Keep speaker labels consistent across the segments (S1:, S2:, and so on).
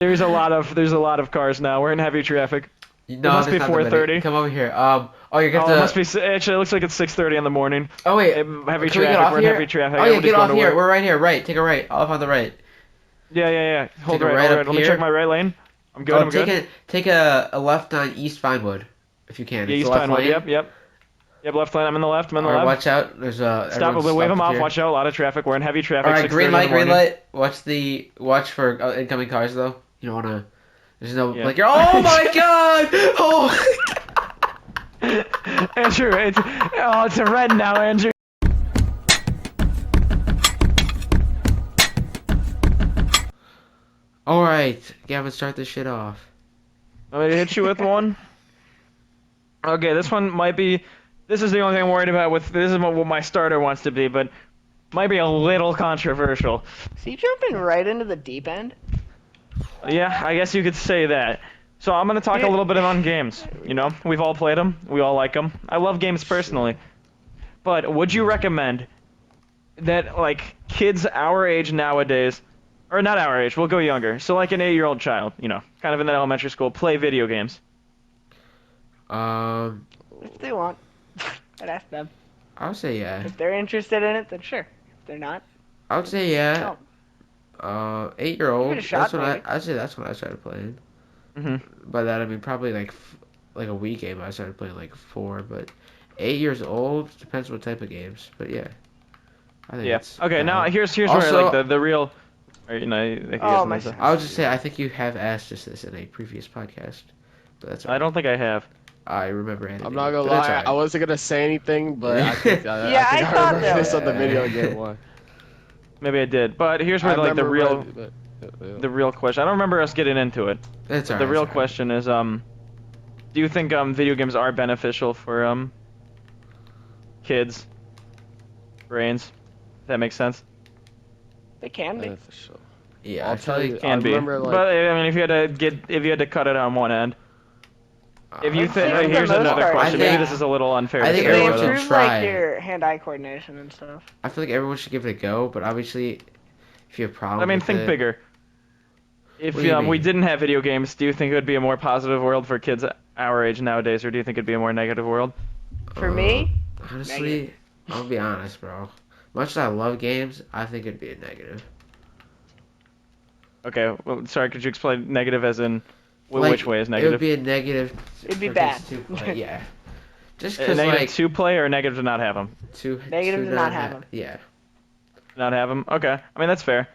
S1: There's a lot of cars now. We're in heavy traffic.
S2: No,
S1: It must be
S2: that's not the
S1: 4:30.
S2: Come over here. Oh, you're gonna
S1: Oh, it
S2: have
S1: must be. Actually, it looks like it's 6:30 in the morning.
S2: Oh wait,
S1: Heavy
S2: can we get
S1: traffic.
S2: off
S1: We're in
S2: here?
S1: heavy traffic.
S2: Oh yeah,
S1: Everybody's
S2: get
S1: going
S2: off
S1: to
S2: here.
S1: work.
S2: We're right here. Right, take a right. Off on the right.
S1: Yeah. Hold
S2: Take a
S1: right.
S2: right
S1: Hold
S2: up
S1: right. Let me
S2: here.
S1: check my right lane. I'm good.
S2: Oh,
S1: I'm good.
S2: take a left on East Vinewood, if you can.
S1: Yeah,
S2: It's
S1: East
S2: the left
S1: Pinewood.
S2: lane.
S1: Yep. Left lane. I'm in the left. I'm in the
S2: Alright,
S1: left.
S2: watch out. There's
S1: Stop.
S2: everyone's
S1: Wave
S2: stopped
S1: them
S2: up
S1: off.
S2: here.
S1: Watch out. A lot of traffic. We're in heavy traffic.
S2: All right,
S1: 6:30
S2: green
S1: in
S2: light,
S1: the
S2: green
S1: morning.
S2: light. Watch for incoming cars though. You don't wanna. There's no
S1: Yeah.
S2: like you're. Oh my god! Oh.
S1: Andrew, it's a red now, Andrew.
S2: All right, Gavin, start this shit off.
S1: I'm gonna hit you with one. Okay, this one might be. This is the only thing I'm worried about with. This is what my starter wants to be, but might be a little controversial.
S3: Is he jumping right into the deep end?
S1: Yeah, I guess you could say that. So I'm gonna talk a little bit about games. You know, we've all played them. We all like them. I love games personally. But would you recommend that, like, kids our age nowadays, or not our age, we'll go younger, so like an 8-year-old child, you know, kind of in that elementary school, play video games?
S3: If they want. I'd ask them.
S2: I would say yeah.
S3: If they're interested in it, then sure. If they're not,
S2: I would say yeah.
S3: no.
S2: 8-year-old.
S3: Give it a shot,
S2: That's what
S3: maybe.
S2: I'd say. That's when I started playing. By that I mean probably like a Wii game. I started playing like 4, but 8 years old depends what type of games. But yeah, I think
S1: Yeah.
S2: it's
S1: Okay. Now
S2: valid.
S1: here's
S2: Also-
S1: where like the real, or, you know, like,
S3: Oh,
S1: here's
S3: my
S2: I would just say I think you have asked us this in a previous podcast, but that's
S1: I don't think I have.
S2: I remember.
S4: I'm not gonna lie, I wasn't gonna say anything, but I think
S3: Yeah,
S4: I,
S3: I
S4: think I
S3: thought
S4: remember
S3: that.
S4: this on the video game one.
S1: Maybe I did. But here's where
S4: I
S1: like the
S4: remember
S1: real,
S4: but, yeah.
S1: the real question. I don't remember us getting into it.
S2: That's
S1: The
S2: alright.
S1: real question is, do you think video games are beneficial for kids' brains? If that makes sense.
S3: They can be.
S4: Beneficial.
S2: Yeah,
S4: I'll
S2: I feel
S4: tell
S2: like
S4: you. I
S1: Can be.
S4: remember like
S1: But I mean, if you had to cut it on one end. If you
S3: Like,
S1: think,
S3: for the
S1: here's
S3: most
S1: another
S3: part,
S1: question.
S2: I
S1: Maybe
S2: think-
S1: this is a little unfair.
S2: I
S1: to
S2: think
S1: say,
S3: They
S2: everyone
S1: but,
S2: should
S3: improve
S2: try
S3: like
S2: it.
S3: your hand-eye coordination and stuff.
S2: I feel like everyone should give it a go, but obviously, if you have problems,
S1: I mean,
S2: with
S1: think
S2: it,
S1: bigger. If
S2: What do you
S1: we
S2: mean?
S1: didn't have video games, do you think it would be a more positive world for kids our age nowadays, or do you think it'd be a more negative world?
S3: For me,
S2: honestly,
S3: negative.
S2: I'll be honest, bro. Much as I love games, I think it'd be a negative.
S1: Okay, well, sorry, could you explain negative as in
S2: Like,
S1: which way is
S2: It
S1: negative?
S2: would be a negative.
S3: It'd be
S2: for
S3: bad.
S2: kids to play, yeah. Just
S1: A
S2: because
S1: negative
S2: like
S1: to play or negative to not have them?
S3: Negative to not have
S2: ha-
S3: 'em.
S2: Yeah,
S1: Not have them? Okay, I mean that's fair.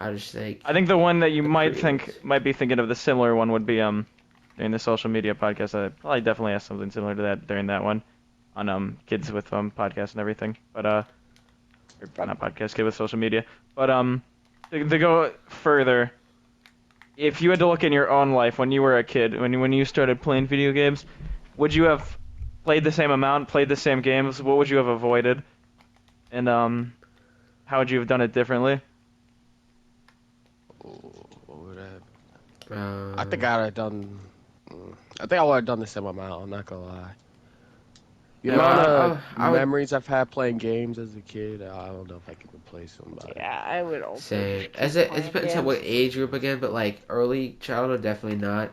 S2: I just think.
S1: I think the one that you
S2: The
S1: might
S2: creators.
S1: be thinking of the similar one would be during the social media podcast. I probably definitely asked something similar to that during that one on kids with podcasts and everything. But or not podcast, kid with social media. But to go further, if you had to look in your own life when you were a kid, when you started playing video games, would you have played the same amount, played the same games? What would you have avoided? And how would you have done it differently?
S4: what would I have? I think I'd have done. I think I would have done the same amount. I'm not gonna lie. The
S1: Yeah,
S4: amount
S2: I-
S4: of
S2: I would-
S4: memories I've had playing games as a kid, I don't know if I could replace somebody.
S3: Yeah, I would also.
S2: Same.
S3: keep
S2: As it
S3: playing
S2: depends on
S3: games.
S2: what age group again, but like early childhood, definitely not.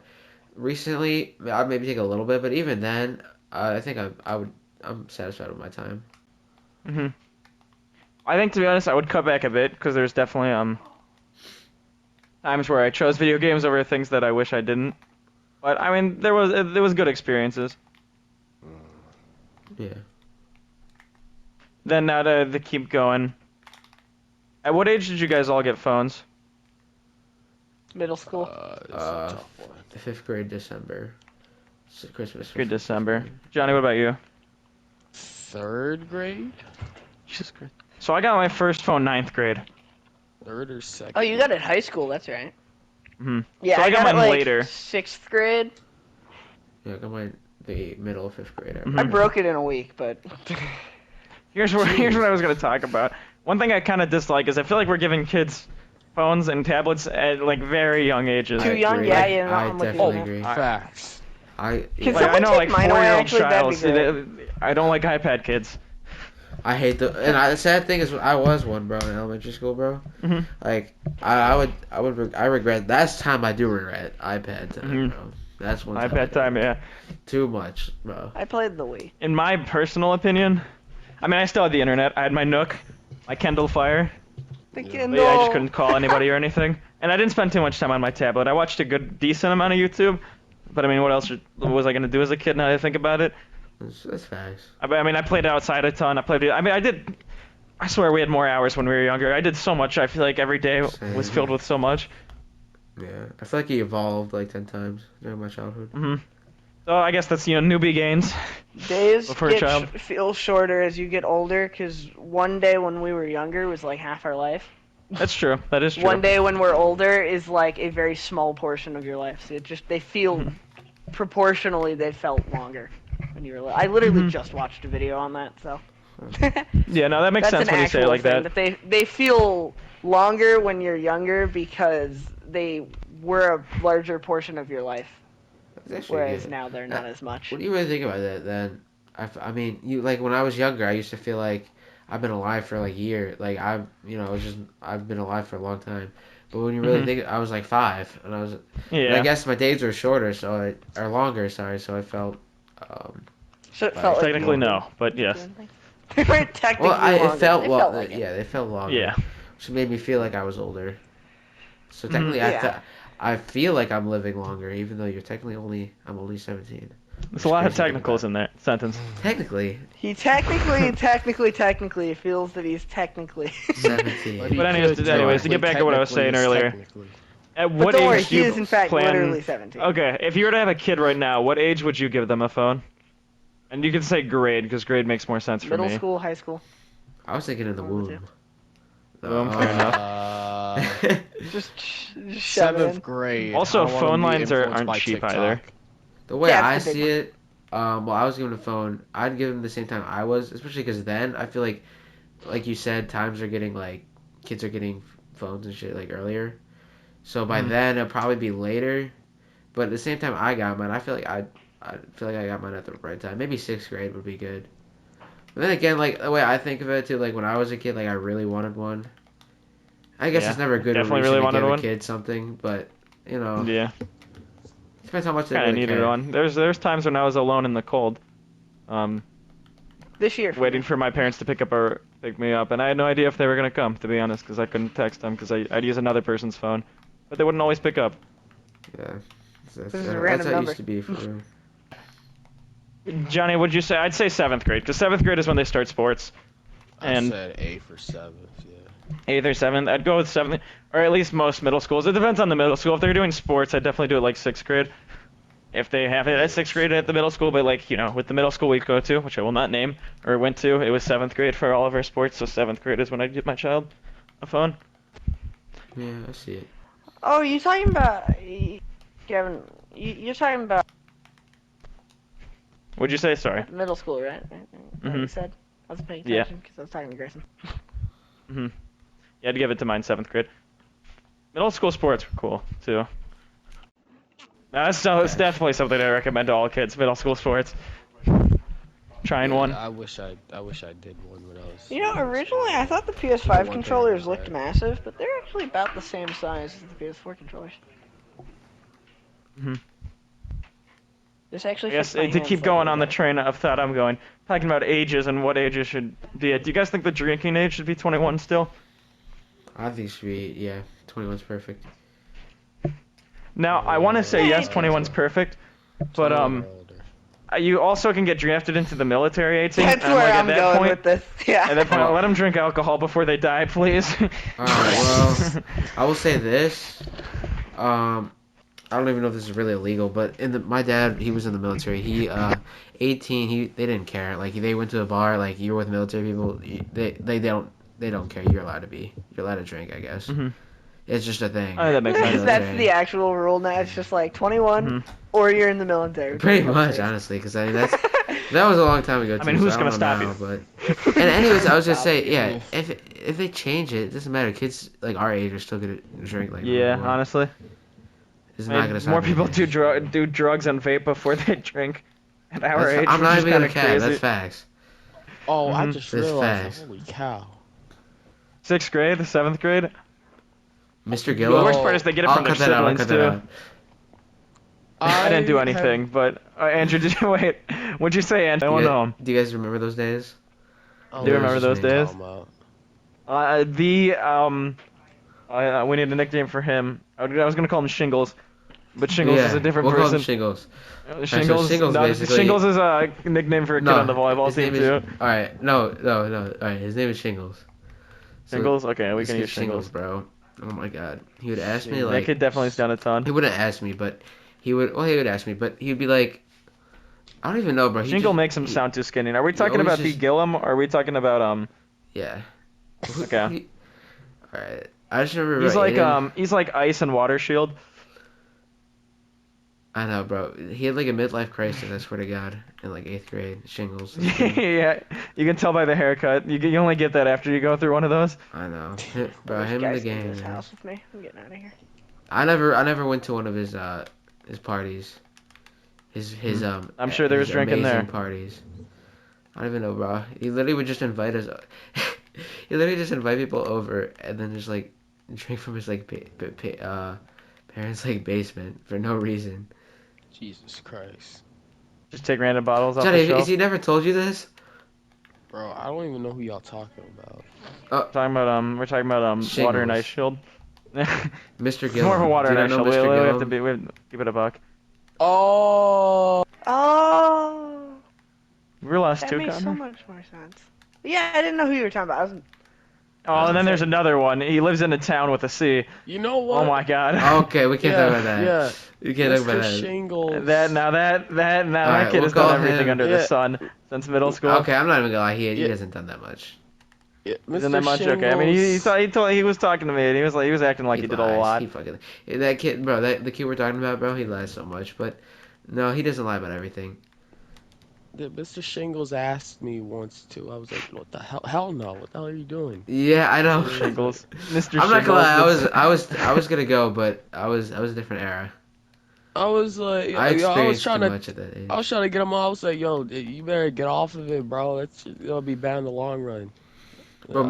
S2: Recently, I'd maybe take a little bit, but even then, I think I'm satisfied with my time.
S1: I think, to be honest, I would cut back a bit because there's definitely times where I chose video games over things that I wish I didn't. But I mean, there was good experiences.
S2: Yeah.
S1: Then now to keep going. At what age did you guys all get phones?
S3: Middle school.
S4: It's a tough one.
S2: The 5th grade December. It's Christmas. for
S1: Good
S2: 5th
S1: December.
S2: grade.
S1: Johnny, what about you?
S4: 3rd grade?
S1: Jesus Christ. So I got my first phone 9th grade.
S4: 3rd or 2nd?
S3: Oh, you got it in high school. That's right.
S1: Mhm.
S3: Yeah,
S1: So I got
S3: it
S1: mine
S3: like
S1: later.
S3: 6th grade.
S2: Yeah, I got my the middle of 5th grade.
S1: Mhm.
S3: I broke it in a week, but
S1: Here's what I was gonna talk about. One thing I kind of dislike is I feel like we're giving kids phones and tablets at like very young ages.
S3: Too young?
S2: agree.
S3: Yeah, yeah, no,
S2: I
S3: I'm with you.
S2: definitely
S3: Oh,
S2: agree.
S4: Facts.
S2: I
S3: Can
S1: Like, I
S3: someone
S1: know
S3: take
S1: like
S3: mine away,
S1: 4-year-old
S3: actually? That'd be
S1: child. I don't like iPad kids.
S2: I hate the sad thing is I was one, bro, in elementary school, bro.
S1: Mhm.
S2: Like I regret. That's time I do regret iPad time, bro. That's one time.
S1: iPad time, yeah.
S2: Too much, bro.
S3: I played the Wii.
S1: In my personal opinion, I mean, I still had the internet. I had my Nook, my Kindle Fire.
S3: The
S4: Yeah.
S3: Kindle.
S1: But yeah, I just couldn't call anybody or anything. And I didn't spend too much time on my tablet. I watched a decent amount of YouTube. But I mean, what else was I gonna do as a kid? Now that I think about it.
S2: That's facts.
S1: I mean, I played outside a ton. I did. I swear we had more hours when we were younger. I did so much. I feel like every day was filled with so much.
S2: Yeah, I feel like he evolved like 10 times during my childhood.
S1: So I guess that's Newbie gains.
S3: Days
S1: For a child.
S3: feel shorter as you get older, because one day when we were younger was like half our life.
S1: That's true. That is true.
S3: One day when we're older is like a very small portion of your life. So they feel proportionally they felt longer when you were little. I literally just watched a video on that, so.
S1: Yeah, no, that makes
S3: That's
S1: sense
S3: an
S1: when you say it
S3: actual
S1: like
S3: thing,
S1: that.
S3: they feel longer when you're younger because they were a larger portion of your life,
S2: That's actually
S3: whereas
S2: good.
S3: now they're not as much.
S2: What do you really think about that then? I mean, you like when I was younger, I used to feel like I've been alive for like a year. Like I've been alive for a long time. But when you really think, I was like 5, and I was.
S1: Yeah.
S2: And I guess my days were shorter, or longer. Sorry, so I felt.
S3: So it felt like
S1: Technically
S3: you
S1: no, but yes.
S3: They weren't technically
S2: Well,
S3: longer.
S2: it felt
S3: they
S2: well.
S3: felt like it.
S2: Yeah, they felt longer.
S1: Yeah.
S2: Which made me feel like I was older. So technically,
S3: Yeah.
S2: I feel like I'm living longer, even though I'm only 17.
S1: There's a lot of technicals in that sentence.
S2: Technically,
S3: He technically feels that he's technically.
S2: 17.
S1: But anyways, to get back to what I was saying earlier. At
S3: But
S1: what
S3: don't worry,
S1: age do
S3: he
S1: you
S3: is in fact
S1: plan...
S3: literally 17.
S1: Okay, if you were to have a kid right now, what age would you give them a phone? And you can say grade, because grade makes more sense for
S3: Middle
S1: me.
S3: school, high school.
S2: I was thinking in the
S3: One of the
S2: womb.
S1: Womb, fair enough.
S3: Just shove it in.
S4: 7th grade.
S1: Also,
S4: I wanna
S1: phone
S4: be
S1: lines
S4: influenced
S1: aren't
S4: by
S1: cheap
S4: TikTok.
S1: either.
S2: The way
S3: Yeah,
S2: I
S3: it's the big
S2: see it, well, I was given a phone. I'd give him the same time I was, especially because then I feel like you said, times are getting kids are getting phones and shit like earlier. So by then it'll probably be later. But at the same time I got mine, I feel like I got mine at the right time. Maybe 6th grade would be good. But then again, like the way I think of it too, like when I was a kid, like I really wanted one. I guess
S1: Yeah,
S2: it's never good
S1: definitely
S2: to
S1: really
S2: give
S1: wanted
S2: a
S1: one.
S2: kid something, but you know,
S1: Yeah,
S2: depends how much they
S1: kind of
S2: really
S1: needed
S2: care.
S1: one. There's times when I was alone in the cold,
S3: This year.
S1: waiting for my parents to pick me up, and I had no idea if they were gonna come, to be honest, because I couldn't text them, because I'd use another person's phone, but they wouldn't always pick up.
S2: Yeah, that's
S3: This is a
S2: how
S3: random
S2: it
S3: number.
S2: used to be for real.
S1: Johnny, what'd you say? I'd say 7th grade, because 7th grade is when they start sports.
S4: I
S1: And
S4: said 8th or 7th, yeah.
S1: 8th or 7th, I'd go with 7th, or at least most middle schools. It depends on the middle school. If they're doing sports, I'd definitely do it like 6th grade. If they have it at 6th grade at the middle school, but like, with the middle school we go to, which I will not name, or went to, it was 7th grade for all of our sports, so 7th grade is when I'd give my child a phone.
S2: Yeah, I see it.
S3: Oh, you talking about Kevin? You're talking about
S1: What'd you say? Sorry.
S3: middle school, right? What you
S1: Mhm.
S3: said. I was paying
S1: Yeah.
S3: attention because I was talking to Grayson.
S1: Yeah, I'd give it to mine 7th grade. Middle school sports were cool, too. It's definitely something I recommend to all kids, middle school sports. Trying one.
S4: I wish I did one when I was.
S3: You know, originally I thought the PS5 controllers looked massive, but they're actually about the same size as the PS4 controllers.
S1: Mhm.
S3: This actually
S1: I guess
S3: fits my
S1: to
S3: hands
S1: keep
S3: like
S1: going
S3: a
S1: on the
S3: glove.
S1: train of thought I'm going, talking about ages and what ages should be it. Do you guys think the drinking age should be 21 still?
S2: I think it should be, yeah, 21's perfect.
S1: Now, I want to say
S3: Yeah,
S1: yes,
S3: I
S1: 21's perfect, but you also can get drafted into the military 18.
S3: That's
S1: and
S3: where
S1: like,
S3: I'm going
S1: point,
S3: with this. Yeah.
S1: At that point, let them drink alcohol before they die, please.
S2: Alright, well, I will say this. I don't even know if this is really illegal, but my dad, he was in the military. He 18. They didn't care. Like they went to a bar. Like you're with military people. They don't care. You're allowed to drink. I guess. It's just a thing.
S1: Oh, that makes sense.
S3: That's the actual rule now. It's just like 21 or you're in the military.
S2: Pretty much, honestly, because I mean that was a long time ago. Too,
S1: I mean, who's
S2: so
S1: gonna
S2: don't
S1: stop
S2: know
S1: you?
S2: now, But and anyways, I was just saying, yeah. If they change it, it doesn't matter. Kids like our age are still gonna drink like.
S1: Yeah,
S2: normal.
S1: honestly.
S2: It's
S1: I
S2: not
S1: mean,
S2: gonna stop
S1: more people
S2: anything.
S1: do drugs and vape before they drink. At our age,
S2: I'm
S1: which
S2: not
S1: is
S2: even gonna
S1: kinda
S2: cap.
S1: crazy.
S2: That's facts.
S4: Oh, I
S1: Mhm.
S4: just
S2: That's
S4: realized.
S2: fast.
S4: Holy cow.
S1: 6th grade, 7th grade.
S2: Mr.
S1: The
S2: Gillo.
S1: worst part is they get it
S2: I'll
S1: from their
S2: cut that out. I'll
S1: siblings
S2: cut that
S1: too.
S2: out.
S1: I didn't do
S4: have-
S1: anything, but Andrew, did you wait? What'd you say, Andrew? I
S2: Do
S1: don't
S2: you,
S1: know.
S2: do you guys remember those days?
S4: I
S1: Do you
S2: It was
S1: remember
S2: just
S1: those
S2: me.
S1: days?
S4: talking about.
S1: We need a nickname for him. I was gonna call him Shingles, but Shingles
S2: Yeah,
S1: is a different
S2: we'll call him
S1: person.
S2: Shingles.
S1: Shingles,
S2: Shingles
S1: no,
S2: basically-
S1: Shingles is a nickname for a kid on the volleyball
S2: his
S1: team
S2: name is,
S1: too.
S2: Alright, no. Alright, his name is Shingles. So,
S1: Shingles, okay, we
S2: this
S1: can
S2: kid
S1: use Shingles.
S2: bro. Oh my god. He would ask me
S4: That
S1: That
S2: like
S1: kid definitely's done a
S2: he
S1: ton.
S2: wouldn't ask me, but he would ask me, but he'd be like I don't even know, bro.
S1: Shingle makes him sound too skinny. Are we talking
S2: always
S1: about
S2: just-
S1: Pete Gillum or are we talking about
S2: Yeah.
S1: Okay.
S2: Alright. I just remember
S1: He's like
S2: Aiden-
S1: he's like Ice and Water Shield.
S2: I know, bro. He had like a midlife crisis, I swear to God, in like 8th grade. Shingles.
S1: Yeah, you can tell by the haircut. You only get that after you go through one of those.
S2: I know.
S3: Well,
S2: Bro,
S3: this
S2: him in the
S3: guy's in
S2: game.
S3: this
S2: man.
S3: house with me. I'm getting out of here.
S2: I never went to one of his parties. His
S1: I'm sure there was
S2: his
S1: drinking
S2: amazing
S1: there.
S2: parties. I don't even know, bro. He literally would just invite us. He literally just invite people over and then just like drink from his like parents' like basement for no reason.
S4: Jesus Christ.
S1: Just take random bottles off
S2: Johnny,
S1: the shelf.
S2: has he never told you this?
S4: Bro, I don't even know who y'all talking about.
S1: We're talking about Water and
S2: Shingles.
S1: Ice Shield.
S2: Mr.
S1: It's
S2: Gillum.
S1: more of a Water
S2: Do
S1: and
S2: you
S1: Ice
S2: not
S1: Shield.
S2: know Mr.
S1: We have to
S2: Gillum?
S1: keep it a buck.
S4: Oh.
S3: Oh,
S1: We were last
S3: that
S1: two,
S3: makes so
S1: Connor.
S3: much more sense. Yeah, I didn't know who you were talking about. I was
S1: Oh, and then there's another one. He lives in a town with a C.
S4: You know what?
S1: Oh my God.
S2: Okay, we can't
S4: yeah,
S2: talk about that.
S4: Yeah.
S2: We can't talk about
S4: Mr.
S2: that.
S4: Shingles.
S1: That
S2: Alright,
S1: kid
S2: we'll
S1: has done
S2: call
S1: everything
S2: him-
S1: under
S4: yeah.
S1: the sun since middle school.
S2: Okay, I'm not even gonna lie. He
S4: Yeah.
S2: hasn't done that much.
S4: Yeah,
S1: Isn't
S4: Mr.
S1: that much? Okay. I mean, he was talking to me and he was acting like he did a
S2: lies.
S1: lot.
S2: He fucking that kid, bro. The kid we're talking about, bro. He lies so much, but no, he doesn't lie about everything.
S4: Mr. Shingles asked me once too. I was like, "What the hell? Hell no! What the hell are you doing?"
S2: Yeah, I know.
S1: Shingles. Mr.
S2: I'm not gonna lie.
S1: Shingles.
S2: I was gonna go, but I was a different era.
S4: I was like,
S2: I
S4: yo, I was
S2: experienced
S4: trying
S2: too
S4: to,
S2: much at that age.
S4: I was trying to get him on. I was like, "Yo, you better get off of it, bro. It's gonna be bad in the long run."
S2: Bro,
S4: I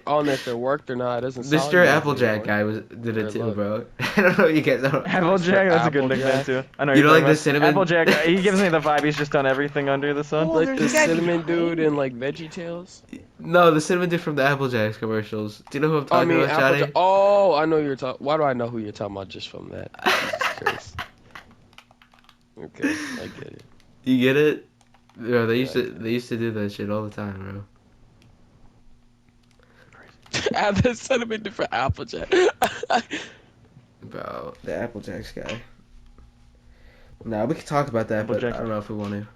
S4: don't know if it worked or not. It doesn't sound
S2: Mr.
S4: like
S2: Applejack
S4: it.
S2: guy did it
S4: Good
S2: too,
S4: luck.
S2: bro. I don't know if you guys know.
S1: Applejack, that's a good nickname
S4: Applejack.
S1: too. I know
S2: You
S1: you're
S2: know, like
S1: talking
S2: the
S1: about.
S2: cinnamon-
S1: Applejack, he gives me the vibe he's just done everything under the sun.
S3: Oh,
S4: Like
S3: there's
S4: the
S3: a guy
S4: cinnamon
S3: behind
S4: dude
S3: me.
S4: in like Veggie Tales.
S2: No, the cinnamon dude from the Applejack's commercials. Do you know who I'm
S4: I
S2: talking
S4: mean,
S2: about, Johnny?
S4: Applejack. Oh, I know you're talking. Why do I know who you're talking about just from that? Jesus Christ. Okay, I get it.
S2: You get it? Bro, they used
S4: Yeah,
S2: to do that shit all the time, bro.
S4: Add the cinnamon dude for Applejack.
S2: Bro, the Applejack's guy. Nah, we can talk about that, but
S1: Applejack.
S2: I don't know if we want to.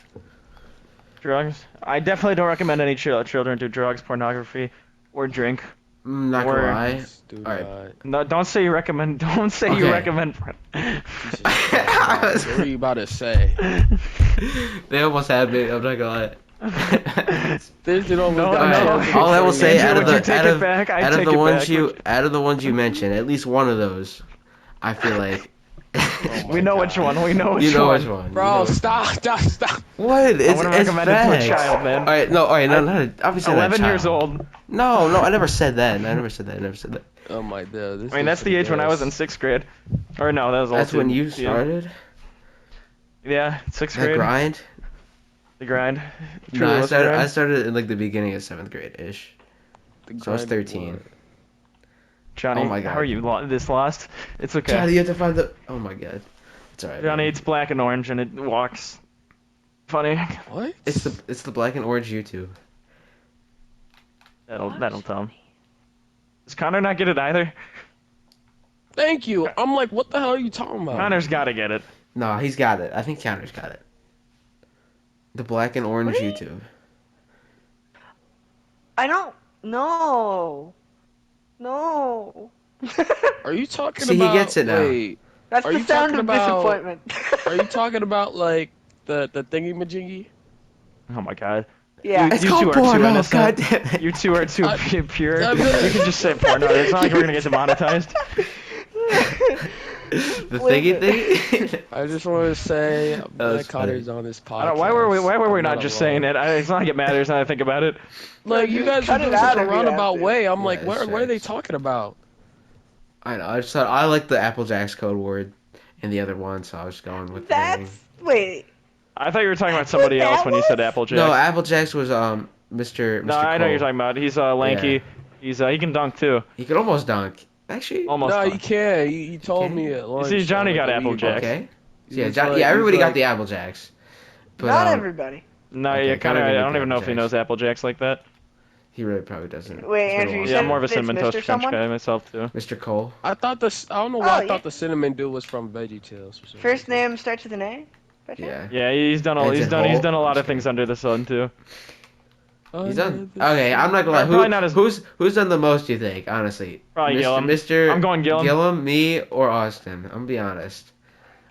S1: Drugs. I definitely don't recommend any children do drugs, pornography, or drink.
S2: Not
S1: Or-
S2: gonna lie.
S4: Dude,
S2: Alright.
S1: No, don't say you recommend. Don't say you
S2: Okay.
S1: recommend.
S4: Jesus Christ, what are you about to say?
S2: They almost had me. I'm not gonna lie.
S4: This dude almost
S1: No,
S4: got
S1: no.
S4: canceled
S2: All I will
S4: for
S2: say
S4: you.
S2: out of
S1: Would you
S2: the
S1: take
S2: out
S1: it
S2: of,
S1: back? I
S2: out of
S1: take
S2: the
S1: it
S2: ones
S1: back.
S2: you out of the ones you mentioned, at least one of those, I feel like.
S4: Oh my
S1: We know
S4: God.
S1: which one. We know which
S2: You know
S1: one.
S2: which one. You
S4: Bro,
S2: know.
S4: stop.
S2: What? It's
S1: I wouldn't recommend it to a child, man.
S2: Alright, no, obviously not a
S1: 11 years
S2: child.
S1: old.
S2: No, I never said that. I never said that.
S4: Oh my God. This
S1: I mean,
S4: is
S1: that's the age when I was in
S4: this.
S1: 6th grade. Or no, that was
S2: That's
S1: also
S2: when you
S1: yeah.
S2: started?
S1: Yeah, 6th
S2: That
S1: grade.
S2: grind?
S1: The grind.
S2: No,
S1: Truly
S2: I
S1: was the grind.
S2: started in like the beginning of 7th grade-ish.
S4: The
S2: So I was
S4: grind
S2: 13.
S4: war.
S1: Johnny,
S2: Oh my God.
S1: how are you this lost? It's okay.
S2: Johnny, you have to find the... Oh my god. It's alright.
S1: Johnny,
S2: man.
S1: it's black and orange and it walks. Funny.
S4: What?
S2: It's the black and orange YouTube.
S1: That'll tell him. Does Connor not get it either?
S4: Thank you. I'm like, what the hell are you talking about?
S1: Connor's gotta get it.
S2: No, he's got it. I think Counter's got it. The black and orange
S3: What?
S2: YouTube.
S3: I don't know. No.
S4: Are you talking
S2: See, he
S4: about?
S2: gets it now.
S4: Wait,
S3: That's
S4: Are
S3: the
S4: you
S3: sound
S4: talking
S3: of
S4: about-
S3: disappointment.
S4: are you talking about like the thingy majiggy?
S1: Oh my god.
S3: Yeah.
S2: It's
S1: You
S2: called
S1: two are too
S2: porno,
S1: innocent.
S2: god damn it.
S1: You two are too
S4: I-
S1: pure.
S4: I-
S1: You can just say porno. It's not like we're gonna get demonetized.
S2: The thingy thing.
S4: I just want to say I'm glad
S2: was funny.
S4: Connor's on this podcast.
S1: I don't, why were we
S4: I'm
S1: not just saying
S4: alone.
S1: it? It's not like it matters now that I think about it.
S4: Like
S3: No,
S4: you
S3: just
S4: guys are
S3: cut it
S4: doing such
S3: out
S4: a
S3: if you have
S4: roundabout
S3: to.
S4: way. I'm
S2: Yeah,
S4: like, what are they
S2: it's-
S4: talking about?
S2: I know. I just thought I like the Apple Jacks code word in the other one, so I was going with the name.
S3: That's wait.
S1: I thought you were talking about
S3: That's
S1: somebody
S3: what
S1: else
S3: that
S1: when you said
S3: was?
S1: Applejack.
S2: No, Apple Jacks was Mr.
S1: No, I know
S2: Cole.
S1: you're talking about. He's lanky.
S2: Yeah.
S1: He's he can dunk too.
S2: He could almost dunk. Actually.
S1: Almost.
S4: No,
S1: dunk.
S4: you can't. You told
S2: Okay.
S4: me at lunch.
S1: see, Johnny
S4: so,
S1: got
S4: like,
S1: Apple
S4: we-
S1: Jacks.
S2: Okay.
S4: He
S2: Yeah,
S4: was
S2: John,
S4: like-
S2: yeah.
S4: he was
S2: Everybody got
S4: like-
S2: the Apple Jacks. But,
S3: Not everybody.
S1: No,
S2: Okay,
S1: yeah, kind of.
S2: Connor
S1: I
S2: didn't
S1: don't
S2: get
S1: even know if he
S2: Applejack.
S1: knows Applejacks like that.
S2: He really probably doesn't.
S3: Wait,
S2: It's been a
S3: Andrew, you
S2: while.
S1: Yeah,
S3: said
S1: I'm more of a
S3: it's
S1: cinnamon toast
S3: Mr.
S1: crunch
S3: someone?
S1: guy myself too.
S2: Mr. Cole.
S4: I thought this. I don't know why
S3: Oh,
S4: I
S3: yeah.
S4: thought the cinnamon dude was from VeggieTales. For some
S3: First
S4: reason.
S3: name starts with an A. by chance?
S2: Yeah.
S1: Yeah, he's done
S2: Heads
S1: he's
S2: and
S1: done
S2: hole?
S1: a lot
S2: I'm
S1: of things under the sun too.
S2: He's done.
S4: Under the
S2: Okay, I'm not gonna lie.
S1: Probably not as-
S2: Who's done the most? You think, honestly?
S1: Probably Gillum.
S2: Mr.
S1: I'm going Gillum.
S2: Gillum, me, or Austin. I'm gonna be honest.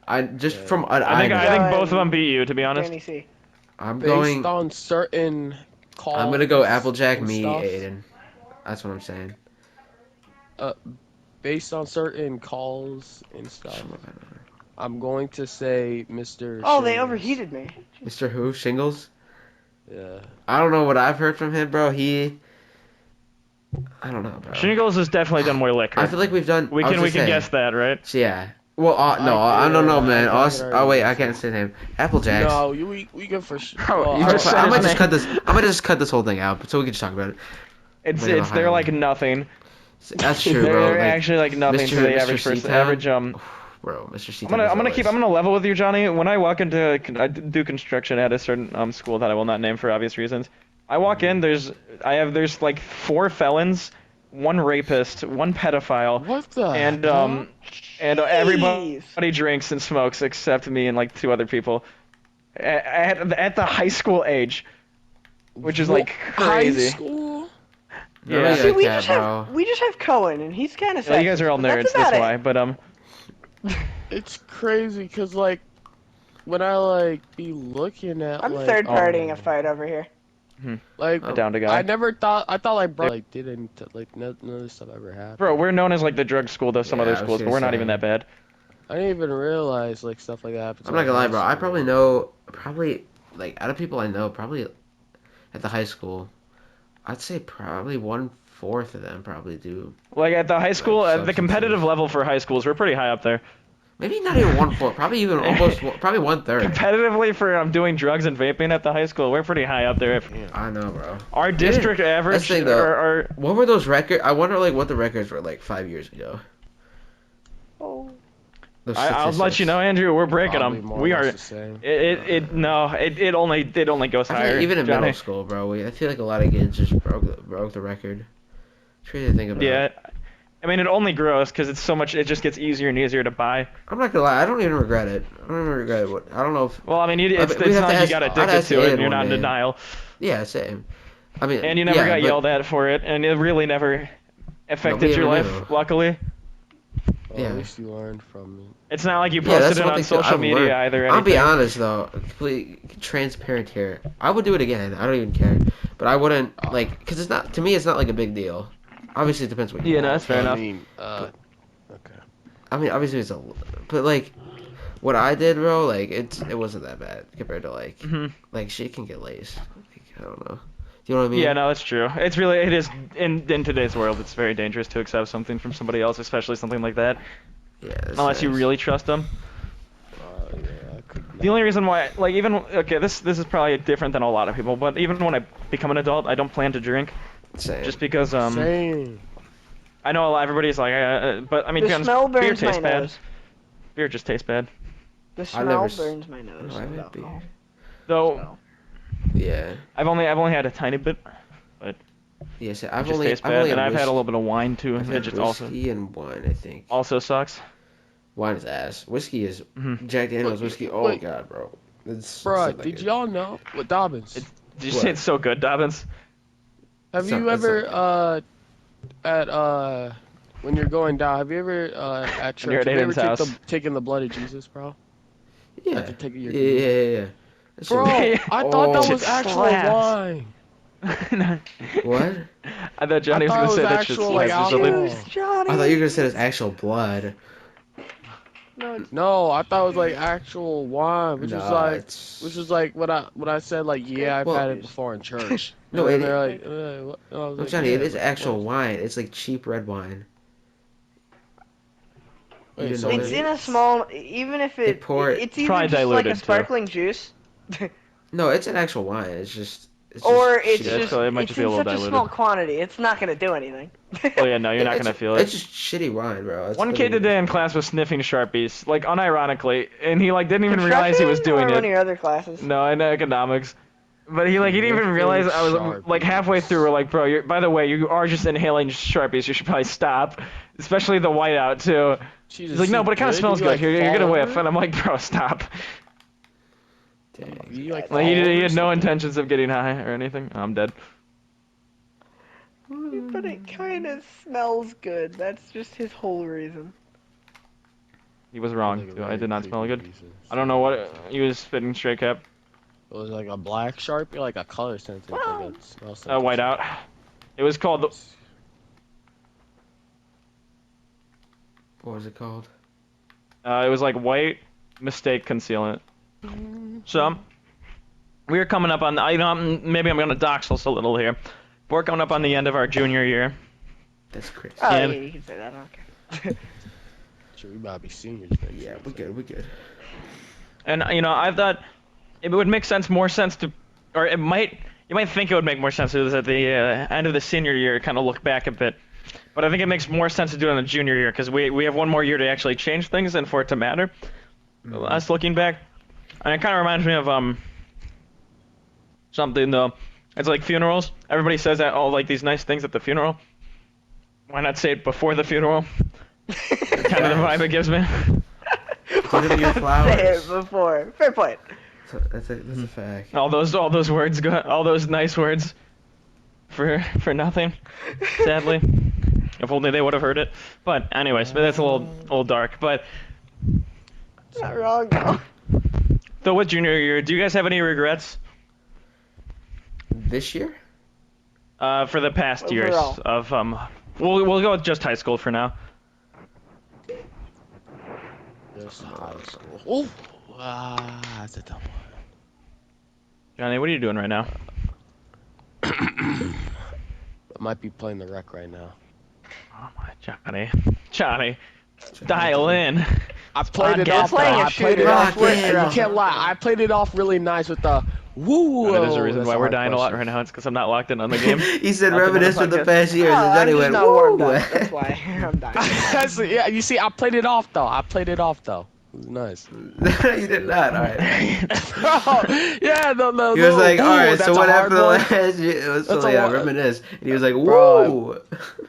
S2: I just
S4: Yeah.
S2: from what
S1: I think
S2: know.
S1: I think
S3: Going-
S1: both of them beat you, to be honest.
S3: Danny C.
S2: I'm
S4: Based
S2: going.
S4: on certain calls.
S2: I'm gonna go Applejack,
S4: and
S2: me,
S4: stuff,
S2: Aiden. That's what I'm saying.
S4: Based on certain calls and stuff, I'm going to say Mr.
S3: Oh, they
S4: Shingles.
S3: overheated me.
S2: Mr. Who? Shingles?
S4: Yeah.
S2: I don't know what I've heard from him, bro. I don't know, bro.
S1: Shingles has definitely done more liquor.
S2: I feel like we've done.
S1: we
S2: I was
S1: can
S2: just
S1: guess
S2: saying.
S1: that, right?
S2: So, yeah. Well, no, I don't know, man.
S4: I
S2: Austin.
S4: already
S2: Oh wait, I
S4: said.
S2: can't say the name. Applejacks.
S4: No, we good for sure.
S1: Bro, you
S2: I
S1: just said
S2: might
S1: his
S2: just
S1: name.
S2: cut this. I might just cut this whole thing out, so we can just talk about it.
S1: It's
S2: Wait,
S1: they're
S2: Ohio.
S1: like nothing.
S2: That's true,
S1: They're
S2: bro. Like,
S1: actually like nothing to the
S2: Mr.
S1: average person.
S2: Seatown?
S1: Average
S2: bro, Mr. C.
S1: I'm gonna level with you, Johnny. When I walk into I do construction at a certain school that I will not name for obvious reasons. I walk in, there's like 4 felons, 1 rapist, 1 pedophile,
S4: What the?
S1: and
S4: hell?
S1: everybody drinks and smokes except me and like 2 other people at the high school age, which is like crazy.
S4: High school?
S1: Yeah.
S3: See, we
S2: cat,
S3: just
S2: bro.
S3: have Cohen, and he's kind of.
S1: Yeah, you guys are all nerds, that's why. But
S4: It's crazy because like when I like be looking at
S3: I'm
S4: like
S3: third partying a fight over here.
S4: like
S2: Oh.
S1: down to guy.
S4: I thought like bro like didn't like none of this stuff ever happened.
S1: Bro, we're known as like the drug school to some
S2: Yeah,
S1: other
S2: I was
S1: schools, but
S2: gonna
S1: we're not
S2: say.
S1: even that bad.
S4: I didn't even realize like stuff like that happens.
S2: I'm not
S4: in
S2: gonna lie,
S4: high
S2: bro. I
S4: school.
S2: probably know, like out of people I know, probably at the high school, I'd say probably 1/4 of them probably do.
S1: Like at the high school, at the
S2: substances.
S1: competitive level for high schools, we're pretty high up there.
S2: Maybe not even 1/4. Probably even almost. Probably 1/3.
S1: Competitively for doing drugs and vaping at the high school, we're pretty high up there.
S2: I know, bro.
S1: Our district average,
S2: That's the thing, though.
S1: or
S2: What were those records? I wonder, like, what the records were like 5 years ago.
S3: Oh.
S2: Those
S1: I'll let
S2: statistics.
S1: you know, Andrew. We're breaking
S4: Probably
S1: them.
S4: more
S1: We
S4: or
S1: are.
S4: less the same.
S1: It only goes
S2: I feel
S1: higher.
S2: like even in
S1: Johnny.
S2: middle school, bro. I feel like a lot of kids just broke the record. It's crazy to think about.
S1: Yeah, I mean it only grows because it's so much. It just gets easier and easier to buy.
S2: I'm not gonna lie. I don't even regret it. I don't even regret it. I don't know if.
S1: Well, I mean,
S2: We'd
S1: it's
S2: have
S1: not
S2: to
S1: like you
S2: ask-
S1: got
S2: I'd
S1: addicted
S2: ask
S1: to it
S2: Aiden
S1: and you're
S2: one
S1: not in
S2: day.
S1: denial.
S2: Yeah, same. I mean.
S1: And you never
S2: yeah,
S1: got
S2: but-
S1: yelled at for it, and it really never affected
S2: Nobody
S1: your
S2: ever
S1: life.
S2: knew.
S1: Luckily,
S4: Well,
S2: Yeah.
S4: At least you learned from it.
S1: it's not like you
S2: Yeah, that's
S1: posted it
S2: one
S1: on
S2: thing
S1: social
S2: I've
S1: media
S2: learned.
S1: either.
S2: I'll be
S1: anything.
S2: honest though, completely transparent here. I would do it again. I don't even care, but I wouldn't like because it's not to me. It's not like a big deal. Obviously, it depends what you.
S1: Yeah, no,
S2: want.
S1: that's fair
S4: I
S1: enough.
S4: mean, okay.
S2: I mean, obviously it's but like what I did, bro. Like it wasn't that bad compared to like
S1: Mhm.
S2: like shit can get laced. Like I don't know. Do you know what I mean?
S1: Yeah, no, that's true. It is in today's world. It's very dangerous to accept something from somebody else, especially something like that,
S2: Yeah. That's
S1: unless you
S2: nice.
S1: really trust them.
S4: Yeah, I could
S1: The only reason why, like, even okay, this is probably different than a lot of people, but even when I become an adult, I don't plan to drink,
S2: Same.
S1: just because
S4: Same.
S1: I know everybody's like, but I mean, to be
S3: The
S1: honest,
S3: smell
S1: beer
S3: burns my
S1: tastes bad.
S3: nose.
S1: Beer just tastes bad.
S3: The
S2: I never
S3: smell
S2: s-
S3: burns my nose.
S2: Oh, I
S3: of
S2: would
S3: alcohol.
S2: be.
S1: Though
S3: Smell.
S2: Yeah.
S1: I've only had a tiny bit,
S2: Yes.
S1: it
S2: I've
S1: just
S2: only.
S1: tastes
S2: I've
S1: bad,
S2: only
S1: and
S2: had
S1: I've had a
S2: whis-
S1: little bit of wine too.
S2: I've
S1: It
S2: had
S1: just
S2: whiskey and wine. I think.
S1: also sucks.
S2: Wine is ass. Whiskey is
S1: Mhm.
S2: Jack Daniel's whiskey. Oh
S4: Wait.
S2: god, bro. It's
S4: Bruh,
S2: not that
S4: did
S2: good.
S4: y'all know what Dobbins?
S1: Did you
S2: What?
S1: say it's so good, Dobbins?
S4: Have
S2: It's
S4: you
S2: not- it's
S4: ever when you're going down? Have you ever at church?
S1: you're at
S4: have you ever
S1: Aiden's house.
S4: taken the blood of Jesus, bro?
S2: Yeah.
S4: Like to take your
S2: Yeah. That shit
S4: Bro,
S2: was-
S4: I thought that
S2: Oh.
S4: was
S1: Shit
S4: actual
S1: slaps.
S4: wine.
S2: What?
S1: I thought Johnny was
S4: I
S1: gonna
S4: thought
S1: say
S4: it was
S1: that shit
S4: actual,
S1: slaps
S4: like,
S1: or something.
S4: alcohol.
S3: Juice, Johnny.
S2: I thought you were gonna say it was actual blood.
S3: No, it's
S4: No, I thought it was like actual wine, which was
S2: No,
S4: like,
S2: it's
S4: what I said like, yeah, I've
S2: well,
S4: had it before in church.
S2: no,
S4: And then
S2: it.
S4: they're like, what? And I was
S2: No,
S4: like,
S2: Johnny,
S4: yeah,
S2: it is
S4: what?
S2: actual wine. It's like cheap red wine. You
S4: Wait,
S2: didn't
S4: so
S2: know
S3: it's
S2: that?
S3: in a small. Even if
S2: They pour it.
S3: it's either
S1: Probably
S3: just like a
S1: diluted, too.
S3: sparkling juice,
S2: No, it's an actual wine. It's just
S3: or it's
S2: shitty
S1: Yeah,
S3: just
S1: so
S2: wine.
S1: it might
S3: it's
S1: just be a
S3: in
S1: little
S3: such a
S1: diluted.
S3: small quantity. It's not gonna do anything.
S1: Oh yeah, no, you're not
S2: It's-
S1: gonna feel
S2: It's
S1: it.
S2: just shitty wine, bro. It's
S1: One kid
S2: literally-
S1: today in class was sniffing Sharpies, like unironically, and he like didn't even
S3: Construction
S1: realize he was doing
S3: or one of
S1: it.
S3: your other classes.
S1: No, in economics. But he didn't even
S4: Sniffing
S1: realize I was like
S4: Sharpies.
S1: halfway through. We're like, bro, by the way, you are just inhaling Sharpies. You should probably stop, especially the whiteout too.
S4: Jesus,
S1: He's like, no, but it kind of smells good.
S4: Like,
S1: You're gonna
S4: fall
S1: whiff,
S4: over?
S1: and I'm like, bro, stop.
S2: Dang.
S4: You like,
S1: Like
S4: fall over
S1: he
S4: or
S1: had no
S4: something?
S1: intentions of getting high or anything. I'm dead.
S3: But it kind of smells good. That's just his whole reason.
S1: He was
S4: Like
S1: wrong.
S4: a
S1: Too. I
S4: very
S1: did not smell
S4: creepy
S1: good.
S4: reason.
S1: I don't know what he was spitting straight cap.
S4: It was like a black Sharpie, like a color sensitive,
S3: Well,
S4: like a smell sensitive.
S1: Whiteout. It was called the.
S2: What was it called?
S1: It was like white mistake concealant. So we're coming up on. Maybe I'm gonna dox us a little here. We're coming up on the end of our junior year.
S2: That's crazy.
S3: Oh,
S1: Yeah.
S3: yeah, you can say that. I don't care.
S4: Sure, we about to be seniors next
S2: Yeah,
S4: year.
S2: we're good. We're good.
S1: And I thought it would make more sense to, or you might think it would make more sense to do this at the end of the senior year, kind of look back a bit. But I think it makes more sense to do it in the junior year because we have one more year to actually change things and for it to matter. Us looking back, and it kind of reminds me of something though. It's like funerals. Everybody says that all like these nice things at the funeral. Why not say it before the funeral? Kind of the vibe it gives me.
S2: Give your flowers.
S3: Say it before. Fair point.
S2: That's a fact.
S1: All those words, all those nice words, for nothing. Sadly, if only they would have heard it. But anyways, but that's a little dark. But
S3: Not wrong though.
S1: so with junior year, do you guys have any regrets
S2: This year?
S1: for the past years
S3: Overall.
S1: of We'll go with just high school for now.
S4: Just high school. Oh, that's a tough one.
S1: Johnny, what are you doing right now?
S4: I might be playing the rec right now.
S1: Oh my, Johnny, dial in.
S4: I played it
S1: Podcast
S4: off.
S3: playing a
S4: I played it
S3: shooter.
S4: off.
S2: Rock in.
S4: You can't lie. I played it off really nice with the woo.
S1: There's a reason
S4: That's
S1: why
S4: a
S1: we're
S4: hard
S1: dying a lot
S4: question.
S1: right now. It's because I'm not locked in on the game.
S2: He said
S1: I'll come on the
S2: reminisce with the
S1: podcast.
S2: past years,
S3: Oh,
S2: and
S3: I'm
S2: Johnny
S3: just
S2: went,
S3: not warmed
S2: woo!
S3: up. That's why I'm dying.
S4: That's, yeah, you see, I played it off though. I played it off though. It was nice.
S2: You did not. All right.
S4: Yeah, the
S2: He was like,
S4: ooh,
S2: all right.
S4: that's
S2: So
S4: a
S2: what
S4: hard
S2: happened the
S4: one.
S2: last year? It was
S4: That's
S2: so
S4: a
S2: yeah,
S4: hard-
S2: reminisce. And he was like,
S4: Bro,
S2: woo!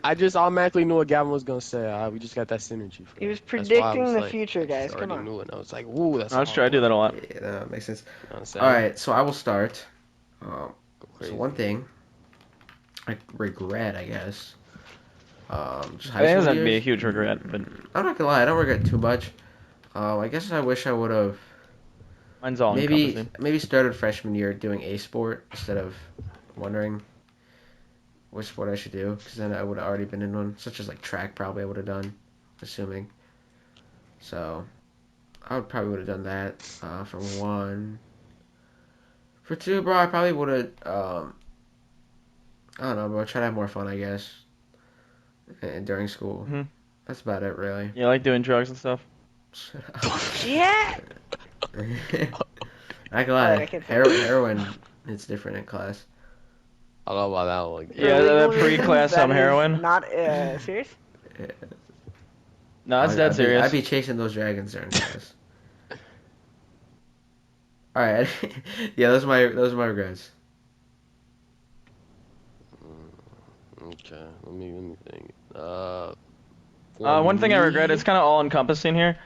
S4: I just automatically knew what Gavin was gonna say. We just got that synergy.
S3: He was
S4: That's why I
S3: predicting
S4: was
S3: the
S4: like,
S3: future, guys.
S4: I
S3: Come
S4: already
S3: on.
S4: knew it. I was like, ooh, that's.
S1: That's true. I do that a lot.
S2: Yeah, that makes sense.
S4: You know what I'm saying?
S2: All right. So I will start.
S4: Go
S2: So
S4: crazy.
S2: one thing I regret, I guess. Just
S1: I
S2: high
S1: think it
S2: school
S1: doesn't be a
S2: years.
S1: huge regret, but
S2: I'm not gonna lie. I don't regret too much. I guess I wish I would have
S1: mine's all encompassing.
S2: maybe started freshman year doing a sport instead of wondering which sport I should do, because then I would have already been in one, such as like track. Probably I would have done, assuming. So I would probably would have done that for one. For two, bro, I probably would have. I don't know, bro. Try to have more fun, I guess. And during school,
S1: Mhm.
S2: that's about it, really.
S1: You like doing drugs and stuff?
S2: Shut up.
S3: Yeah.
S2: Not gonna
S3: Alright, I
S2: lie,
S3: can-
S2: heroin, it's different in class.
S4: I don't know about that one.
S1: Yeah,
S3: For
S1: that
S3: legal
S1: pre-class
S3: reasons, that is
S1: heroin.
S3: Not serious.
S1: No, that's
S2: I'd
S1: dead
S2: be-
S1: serious.
S2: I'd be chasing those dragons during class. Alright, yeah, those are my regrets.
S4: Okay, let me think.
S1: One thing I regret, it's kind of all encompassing here.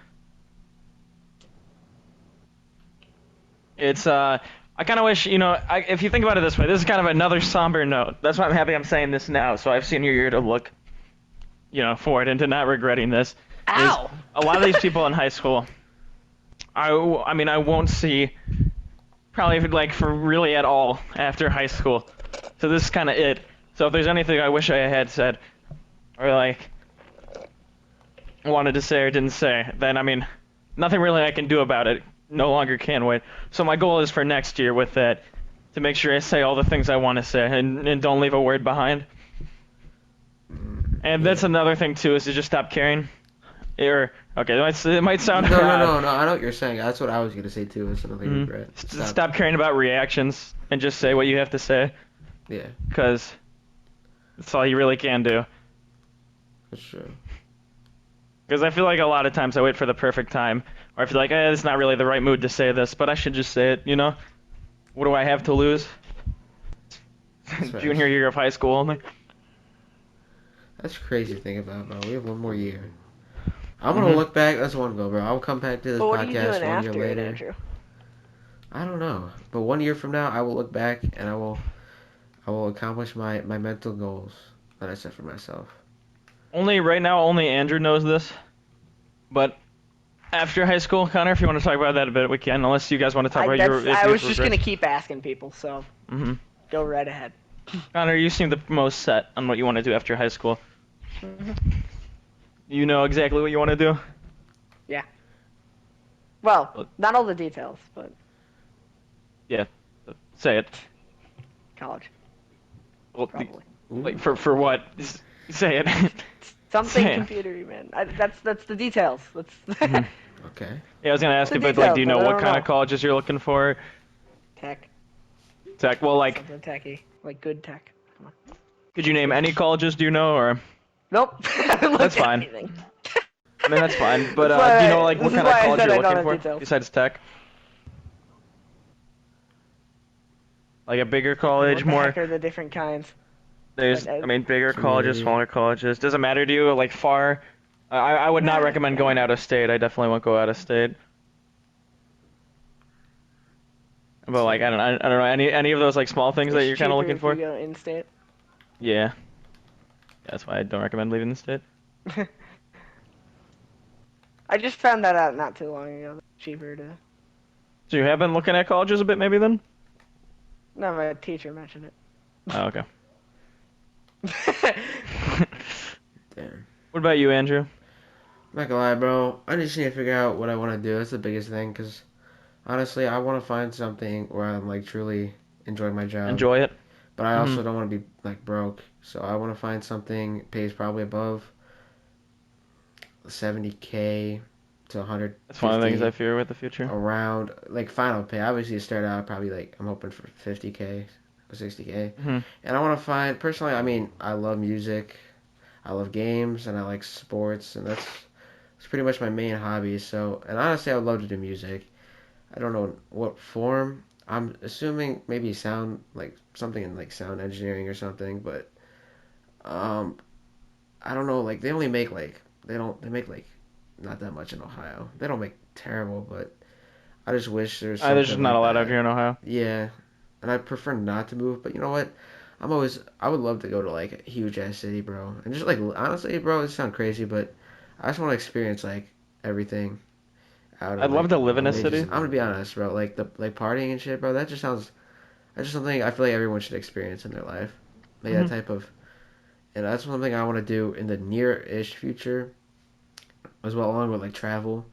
S1: It's I kind of wish, if you think about it this way, this is kind of another somber note. That's why I'm happy I'm saying this now, so I have senior year to look, forward into not regretting this. is
S3: Ow!
S1: A lot of these people in high school, I mean, I won't see probably like for really at all after high school. So this is kind of it. So if there's anything I wish I had said, or like wanted to say or didn't say, then I mean, nothing really I can do about it. No longer can wait. So my goal is for next year with that to make sure I say all the things I want to say and don't leave a word behind. And that's another thing too is to just stop caring. Or okay, it might sound
S2: No,
S1: odd.
S2: no. I know what you're saying. That's what I was gonna say too. It's another regret.
S1: Stop caring about reactions and just say what you have to say.
S2: Yeah,
S1: Because that's all you really can do.
S2: that's true.
S1: Because I feel like a lot of times I wait for the perfect time, or I feel like, it's not really the right mood to say this, but I should just say it, you know? What do I have to lose?
S2: That's
S1: Junior year of high school only.
S2: That's crazy to think about, bro. We have one more year. I'm gonna look back. That's one goal, bro. I'll come back to this
S3: But what are you
S2: podcast
S3: doing
S2: 1 year
S3: after it,
S2: later.
S3: Andrew?
S2: I don't know, but 1 year from now, I will look back and I will accomplish my mental goals that I set for myself.
S1: Right now, only Andrew knows this. But after high school, Connor, if you want to talk about that a bit, we can. Unless you guys want to talk about your.
S3: I was just gonna keep asking people, so go right ahead.
S1: Connor, you seem the most set on what you want to do after high school. You know exactly what you want to do?
S3: Yeah. Well, not all the details, but
S1: Yeah. Say it.
S3: college,
S1: Well,
S3: probably.
S1: like, for what? Say it.
S3: Something
S1: Say it.
S3: computery, man. That's the details. That's
S2: Okay.
S1: Yeah, I was gonna ask
S3: The
S1: you, but like, do you know
S3: details, I
S1: what
S3: don't
S1: kind
S3: know.
S1: of colleges you're looking for?
S3: tech.
S1: Tech. Well, like,
S3: Something techy, like good tech. Come on.
S1: could you name any colleges? Do you know, or?
S3: Nope. I haven't looked
S1: That's
S3: at
S1: fine.
S3: anything.
S1: I mean, that's fine. But
S3: That's why
S1: do you know like what
S3: this is
S1: kind of
S3: why I
S1: college
S3: said
S1: you're
S3: I don't
S1: looking
S3: have
S1: for
S3: details.
S1: besides tech? Like a bigger
S3: What
S1: college,
S3: the
S1: more.
S3: heck are the different kinds?
S1: There's,
S3: Like,
S1: I mean, bigger colleges,
S2: Community.
S1: smaller colleges. Doesn't matter to you. Like far. I would not recommend going out of state. I definitely won't go out of state. But like I don't know any of those like small things that
S3: It's
S1: you're kind of
S3: cheaper
S1: looking
S3: if you
S1: for.
S3: go in-state.
S1: Yeah. That's why I don't recommend leaving the state.
S3: I just found that out not too long ago. It's cheaper to.
S1: So you have been looking at colleges a bit, maybe then?
S3: No, my teacher mentioned it.
S1: Oh, okay.
S2: Damn.
S1: What about you, Andrew?
S2: I'm not gonna lie, bro. I just need to figure out what I want to do. That's the biggest thing, because honestly, I want to find something where I'm like truly enjoying my job.
S1: Enjoy it.
S2: But I also don't want to be like broke. So I want to find something pays probably above 70K to 150.
S1: That's one of the things I fear with the future.
S2: Around like final pay. Obviously, start out probably like I'm hoping for 50K or 60K.
S1: Mhm.
S2: And I want to find personally. I mean, I love music, I love games, and I like sports, and that's pretty much my main hobby. So, and honestly, I would love to do music. I don't know what form. I'm assuming maybe sound, like something in like sound engineering or something, but I don't know. Like they only make like they make like not that much in Ohio. They don't make terrible, but I just wish there's something
S1: There's just not
S2: like
S1: a lot
S2: that.
S1: out here in Ohio.
S2: Yeah, and I prefer not to move. But you know what? I would love to go to like a huge ass city, bro. And just like honestly, bro, it sounds crazy, but I just want to experience like everything out of.
S1: I'd love
S2: like,
S1: to live in a
S2: major
S1: city.
S2: I'm gonna be honest, bro. Like the like partying and shit, bro. That just sounds. That's just something I feel like everyone should experience in their life. Like that type of. And that's something I want to do in the near-ish future, as well, along with like travel.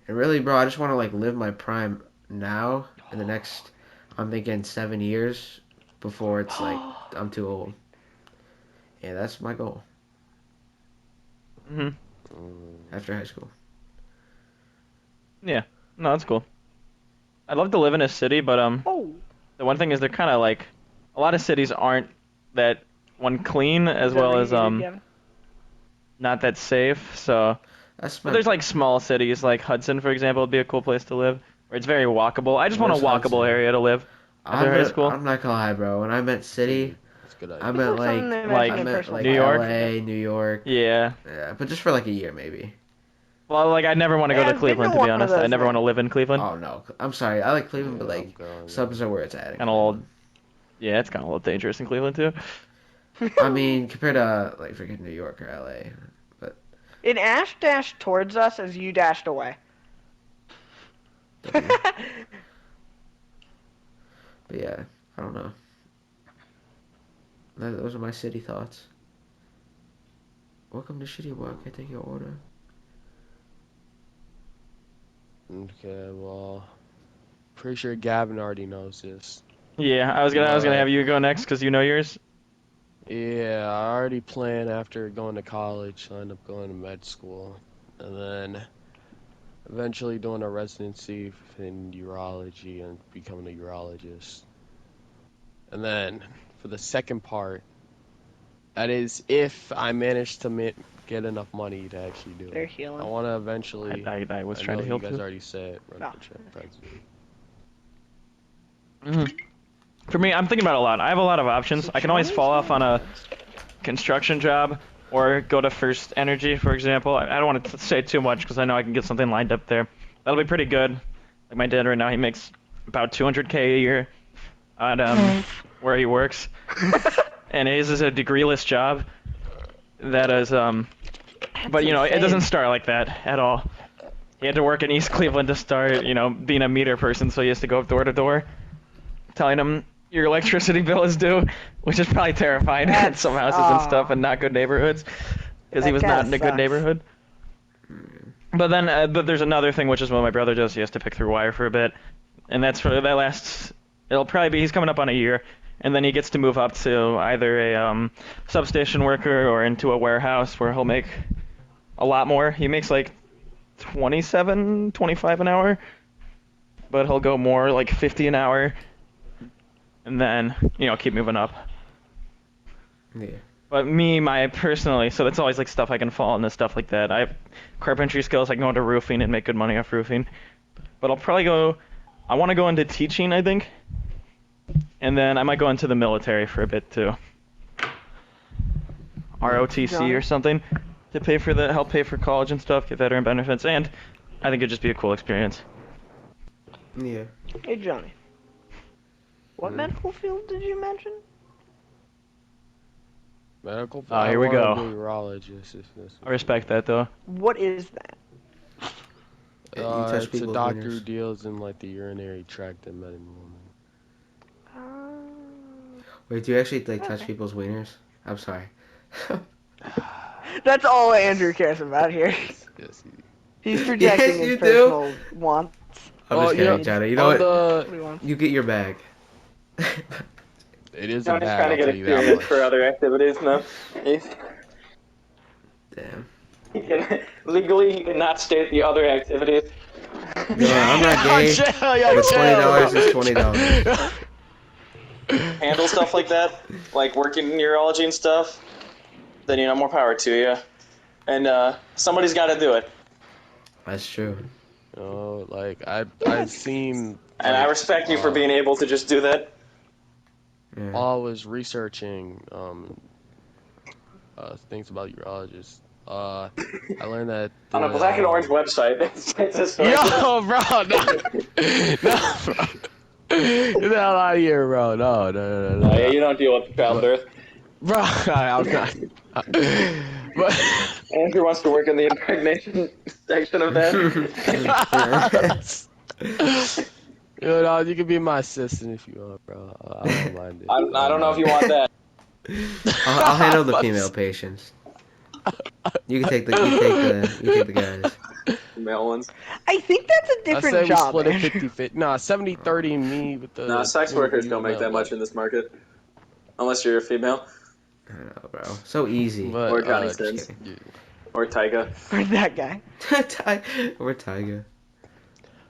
S2: And really, bro, I just want to like live my prime now in the next. I'm thinking 7 years before it's like I'm too old. Yeah, that's my goal
S1: Mhm.
S2: after high school.
S1: Yeah. No, that's cool. I'd love to live in a city, but
S3: Oh.
S1: the one thing is they're kind of like a lot of cities aren't that one clean as
S3: Is that
S1: well
S3: what
S1: as
S3: you did, Kevin?
S1: not that safe. So,
S2: That's
S1: but
S2: my.
S1: there's like small cities like Hudson, for example, would be a cool place to live, where it's very walkable. I just want a
S2: Where's
S1: walkable
S2: Hudson?
S1: area to live after high school.
S2: I'm not gonna lie, bro. When I meant city,
S4: That's a good
S2: I
S4: idea.
S2: meant
S3: Something
S2: like
S3: they
S1: Like,
S3: mentioned
S2: I
S3: in
S2: meant
S3: personal
S2: like
S1: New York?
S2: LA, New York.
S1: Yeah.
S2: Yeah, but just for like a year maybe.
S1: Well, like I never want to go
S3: Yeah,
S1: to
S3: I've been to
S1: Cleveland to be
S3: one of
S1: honest. I
S3: those
S1: never want to
S3: now.
S1: live in Cleveland.
S2: Oh no, I'm sorry. I like Cleveland, but
S4: Yeah,
S2: like
S4: I'm going,
S2: subs are where it's at. In
S1: Kind of old.
S2: Cleveland.
S1: Yeah, it's kind of a little dangerous in Cleveland too.
S2: I mean, compared to like freaking New York or LA, but
S3: In Ash dashed towards us as you dashed away.
S2: W. But yeah, I don't know. Those are my city thoughts. Welcome to Shitty Walk. I take your order.
S4: Okay, well, pretty sure Gavin already knows this.
S1: Yeah, I was gonna have you go next because you know yours.
S4: Yeah, I already planned after going to college, so I ended up going to med school, and then eventually doing a residency in urology and becoming a urologist. And then for the second part, that is if I manage to get enough money to actually do
S3: They're
S4: it.
S3: healing.
S4: I want to eventually.
S1: I was
S4: I
S1: trying
S4: know
S1: to heal
S4: you guys
S1: too.
S4: already said run
S3: Oh.
S4: for president.
S1: For me, I'm thinking about it a lot. I have a lot of options.
S3: So
S1: I can always
S3: Johnny's
S1: fall off on a
S3: honest.
S1: construction job or go to First Energy, for example. I don't want to say too much because I know I can get something lined up there. That'll be pretty good. Like my dad right now, he makes about 200K a year at where he works, and his is a degreeless job. That is but you know, it doesn't start like that at all. He had to work in East Cleveland to start, you know, being a meter person, so he has to go door to door, telling them your electricity bill is due, which is probably terrifying in some houses and stuff and not good neighborhoods, because he
S3: That
S1: was not
S3: kinda
S1: in a good
S3: sucks.
S1: neighborhood. But then, but there's another thing, which is what my brother does. He has to pick through wire for a bit, and that lasts. It'll probably be. He's coming up on a year, and then he gets to move up to either a substation worker or into a warehouse where he'll make a lot more. He makes like 27, 25 an hour, but he'll go more like 50 an hour, and then keep moving up.
S2: Yeah.
S1: But personally, so that's always like stuff I can fall into, stuff like that. I have carpentry skills. I can go into roofing and make good money off roofing. But I'll probably I want to go into teaching, I think. And then I might go into the military for a bit too. ROTC or something to help pay for college and stuff, get veteran benefits, and I think it'd just be a cool experience.
S2: Yeah.
S3: Hey Johnny, what medical field did you mention?
S4: Medical.
S1: Oh, here we
S4: I wanna
S1: go.
S4: be a urologist.
S1: I respect that though.
S3: What is that?
S2: You touch
S4: It's a
S2: people's
S4: doctor who
S2: wieners.
S4: deals in like the urinary tract and men and women.
S2: Wait, do you actually like touch
S3: Okay.
S2: people's wieners? I'm sorry.
S3: That's all Andrew cares about here.
S4: Yes.
S3: He's projecting
S2: you
S3: his
S2: do.
S3: personal wants.
S2: I'm
S4: Well,
S2: just
S4: you
S2: kidding,
S4: know,
S2: Johnny. You know
S4: on
S2: what?
S3: What he wants.
S2: You get your bag.
S4: It is a
S1: Johnny's
S4: bad.
S1: trying to
S4: I'll
S1: get
S4: tell you that
S1: experience
S4: much.
S1: for other activities now.
S2: Damn.
S1: Legally, he cannot state the other activities.
S2: No, I'm not gay. But $20 is $20.
S1: Handle stuff like that, like working in urology and stuff, then more power to you. And somebody's got to do it.
S2: That's true.
S4: Like I've seen.
S1: And I respect you for being able to just do that.
S2: Yeah.
S4: While I was researching things about urologists, I learned that
S1: On a black and orange website.
S4: Yo, bro, no, no, bro. Get the hell out of here, bro. No.
S1: Oh, yeah, you don't deal with childbirth.
S4: Bro, I'm not. But
S1: Andrew wants to work in the impregnation section of that.
S4: You can be my assistant if you want, bro. I don't mind it.
S1: I don't know if you want that.
S2: I'll handle the female patients. You can take the guys.
S1: Male ones.
S3: I think that's a
S4: I
S3: different
S4: say we
S3: job.
S4: split it
S3: Andrew.
S4: 50-50. Nah, 70-30 me with the.
S1: No, sex workers don't make that much in this market. Unless you're a female.
S2: I know, bro. So easy.
S4: But,
S1: Or Johnny
S2: just
S1: Sins.
S2: kidding.
S1: Or Tyga.
S3: Or that guy.
S2: Or Tyga.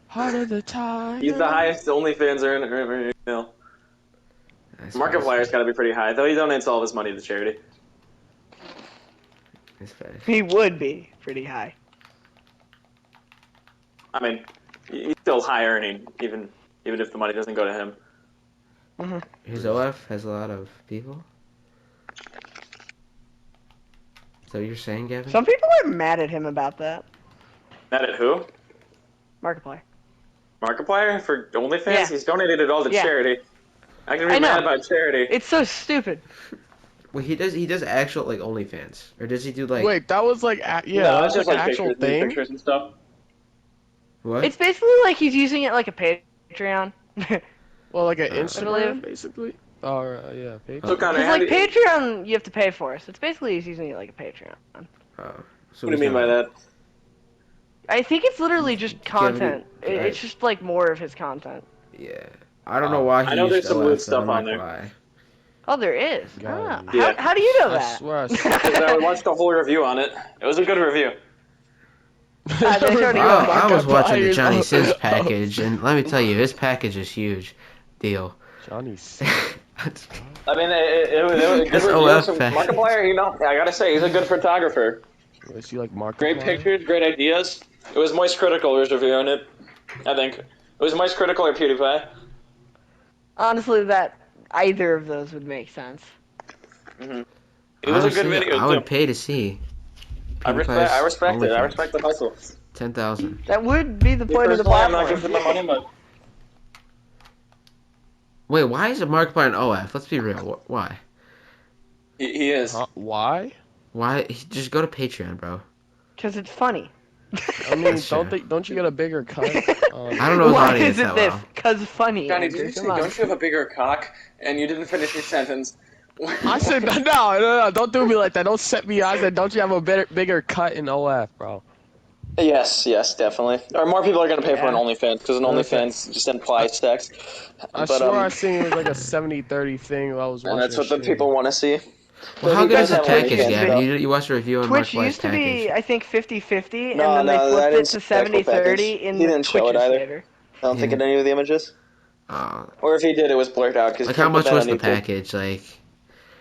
S4: Heart of the time.
S1: He's the highest OnlyFans earner. Markiplier's got to be pretty high, though he donates all of his money to charity.
S2: That's fair.
S3: He would be pretty high.
S1: I mean, he's still high earning, even if the money doesn't go to him.
S2: His OF has a lot of people. So you're saying, Gavin?
S3: Some people are mad at him about that.
S1: Mad at who?
S3: Markiplier.
S1: Markiplier for OnlyFans?
S3: Yeah.
S1: He's donated it all to
S3: Yeah.
S1: charity. I can be
S3: I know.
S1: mad about charity.
S3: It's so stupid.
S2: Wait, he does actual like OnlyFans, or does he do like
S4: Wait, that was like that was
S1: it's
S4: like an actual
S1: pictures,
S4: thing.
S1: pictures and stuff.
S2: what?
S3: It's basically like he's using it like a Patreon.
S4: Well, like an
S3: believe.
S4: Instagram, basically. Oh, yeah, paper.
S1: So Connor,
S3: Because
S1: how
S3: like
S1: do you,
S3: Patreon, you have to pay for. So it's basically he's using it like a Patreon.
S2: Oh, so
S1: what do you mean by that?
S3: I think it's literally just content It's just like more of his content.
S2: Yeah. I don't know why he
S5: I know
S2: used
S5: there's some
S2: OF,
S5: weird
S2: but
S5: stuff
S2: I'm
S5: on
S2: not
S5: there.
S2: gonna lie.
S3: Oh, there is.
S4: Gotta
S3: Ah,
S4: be.
S5: Yeah.
S3: how do you know
S4: I
S3: that?
S4: swear I
S5: Because I watched a whole review on it. It was a good review.
S3: They showed you
S2: Wow,
S3: on
S2: I was watching the
S4: Markiplier's
S2: Johnny
S4: own-
S2: Sins package, and let me tell you, his package is huge. Deal.
S4: Johnny Sins.
S5: I mean, it was a good
S2: This
S5: review.
S2: OF
S5: Some
S2: package.
S5: Markiplier, I gotta say, he's a good photographer.
S4: Was he like Markiplier?
S5: Great pictures, great ideas. It was Moist Critical who was reviewing it, I think. It was Moist Critical or PewDiePie.
S3: Honestly, that either of those would make sense.
S5: It was a good
S2: Honestly,
S5: video,
S2: I
S5: too.
S2: would pay to see.
S5: I respect it. I
S2: OnlyFans.
S5: respect the hustle.
S2: 10,000.
S3: That would be the point of the
S5: Personally, I'm not
S3: platform.
S5: good for the money, but
S2: Wait, why is it Markiplier an OF? Let's be real. Why?
S5: he is.
S4: Huh? Why?
S2: Why? Just go to Patreon, bro.
S3: Because it's funny.
S4: I mean,
S2: That's true.
S4: don't you get a bigger cut?
S2: I don't know his
S3: Why
S2: audience
S3: is it
S2: that
S3: this?
S2: well.
S3: Because funny.
S5: Johnny,
S3: Andrew,
S5: did you say,
S3: come on.
S5: don't you have a bigger cock? And you didn't finish your sentence.
S4: I said no, don't do me like that. Don't set me. I said, don't you have a bigger cut in OF, bro?
S5: Yes, definitely. Or more people are going to pay for an
S3: Yeah.
S5: OnlyFans, because an OnlyFans just implies sex.
S4: I
S5: But,
S4: swear I seen it was like a 70-30 thing. I was watching.
S5: and that's what the
S4: shit.
S5: people want to see.
S2: Well, how
S5: he
S2: good
S5: does
S2: is his
S5: have
S2: package,
S5: OnlyFans,
S2: Gavin?
S5: though.
S2: You watched a review on
S3: Twitch
S2: Markiplier's
S3: used to
S2: package.
S3: be, I think, 50-50,
S5: No,
S3: and then
S5: no,
S3: they
S5: I
S3: flipped
S5: didn't
S3: it to
S5: see the actual
S3: 70-30
S5: package.
S3: in
S5: He didn't show it
S3: Twitch's
S5: either.
S3: favor.
S5: I don't think in any of the images.
S2: Oh,
S5: Or if he did, it was blurred out. Cause
S2: like
S5: he
S2: how
S5: put
S2: much
S5: that
S2: was
S5: on
S2: the
S5: YouTube.
S2: package? Like,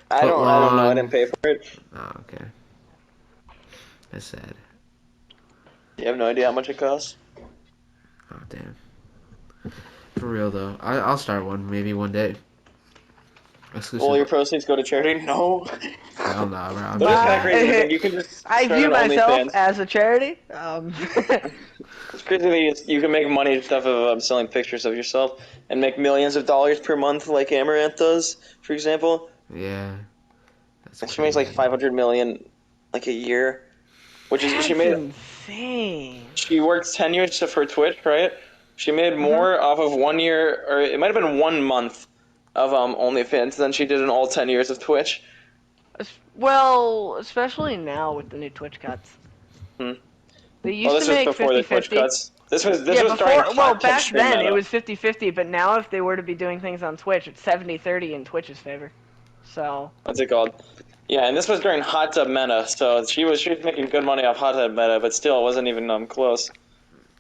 S5: I don't know. I
S2: long?
S5: didn't pay for it.
S2: oh, okay. That's sad.
S5: You have no idea how much it costs?
S2: Oh, damn. For real though, I'll start one maybe one day. Exclusive.
S5: All your proceeds go to charity? No.
S2: Hell nah, bro. I'm
S5: But it's
S2: kidding.
S5: kind of crazy to think you can just
S3: I
S5: start
S3: view
S5: an
S3: myself
S5: OnlyFans.
S3: as a charity.
S5: It's crazy that you can make money stuff of selling pictures of yourself and make millions of dollars per month like Amaranth does, for example.
S2: Yeah. That's
S5: She makes like
S2: crazy.
S5: 500 million like a year, which is
S3: That's
S5: she made.
S3: insane.
S5: She worked 10 years for Twitch, right? She made more off of 1 year, or it might have been 1 month of OnlyFans than she did in all 10 years of Twitch.
S3: Well, especially now with the new Twitch cuts.
S5: Hmm.
S3: They
S5: Well,
S3: used
S5: this
S3: to
S5: was
S3: make
S5: before the Twitch
S3: 50-50.
S5: cuts. This was
S3: Yeah,
S5: during
S3: before,
S5: hot
S3: well,
S5: tip
S3: back
S5: stream
S3: then
S5: meta.
S3: it was 50-50, but now if they were to be doing things on Twitch, it's 70-30 in Twitch's favor. So,
S5: What's it called? Yeah, and this was during hot tub meta, so she was making good money off hot tub meta, but still, it wasn't even close.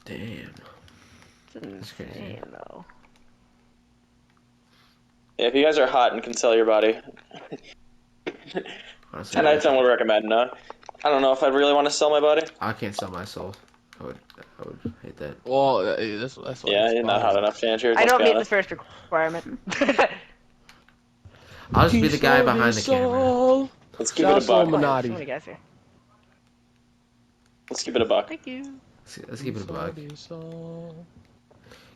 S2: Damn.
S3: it's
S2: crazy.
S3: insane, though.
S5: Yeah, if you guys are hot and can sell your body,
S2: Honestly,
S5: 10 out of 10 would recommend. No, I don't know if I'd really want to sell my body.
S2: I can't sell my soul. I would hate that.
S4: Well, that's what
S5: Yeah,
S4: it's
S5: you're not hot
S4: about.
S5: enough, Andrew.
S3: I don't
S5: be
S3: meet the
S5: honest.
S3: first requirement.
S2: I'll just be the
S4: Peace,
S2: guy
S4: love,
S2: behind
S4: and
S2: the camera.
S4: soul.
S5: Let's keep
S4: Shout
S5: it a
S4: out
S5: buck.
S4: to
S3: So
S4: Illuminati.
S3: many guys here.
S5: Let's keep it a buck.
S3: Thank you.
S2: Let's keep it a bug.
S4: Peace, love, and soul.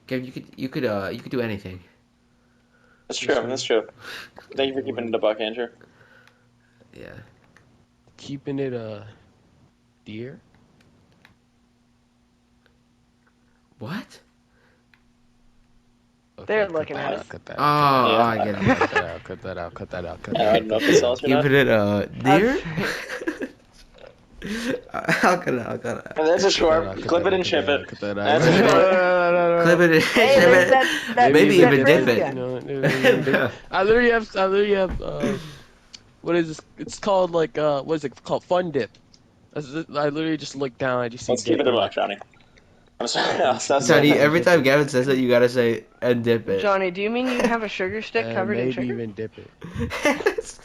S2: Gabe, you could do anything.
S5: That's true. That's true. Thank you for keeping it a buck, Andrew.
S2: Yeah.
S4: Keeping it deer.
S2: What?
S4: Okay,
S3: They're
S4: cut
S3: looking
S4: that
S3: at
S4: out,
S3: us.
S4: Cut that
S2: Oh,
S4: out.
S5: Yeah.
S2: I get it.
S4: Cut that out. Cut that out. Cut that out. Cut
S5: I
S4: that
S5: don't know if it's sauce or not.
S2: Keeping it deer?
S3: That's-
S2: I'll cut it.
S5: And that's a
S4: Cut
S5: short.
S4: that out, cut
S5: Clip
S4: that
S5: it
S4: out,
S5: and
S4: cut
S5: ship
S4: that
S5: it.
S4: out, cut that
S5: That's
S4: out.
S5: a short.
S2: Clip it.
S3: Hey, there's that
S2: Maybe
S3: that
S2: even
S3: crazy
S2: dip it.
S3: guy.
S4: You know, maybe even dip. I literally have. What is this? It's called like what is it called? Fun dip. I literally just look down. I just see.
S5: Let's keep
S4: dip.
S5: it a buck, Johnny. I'm sorry.
S2: Sonny, every time Gavin says it, you gotta say and dip it.
S3: Johnny, do you mean you have a sugar stick
S4: And
S3: covered in
S4: maybe
S3: sugar?
S4: even dip it.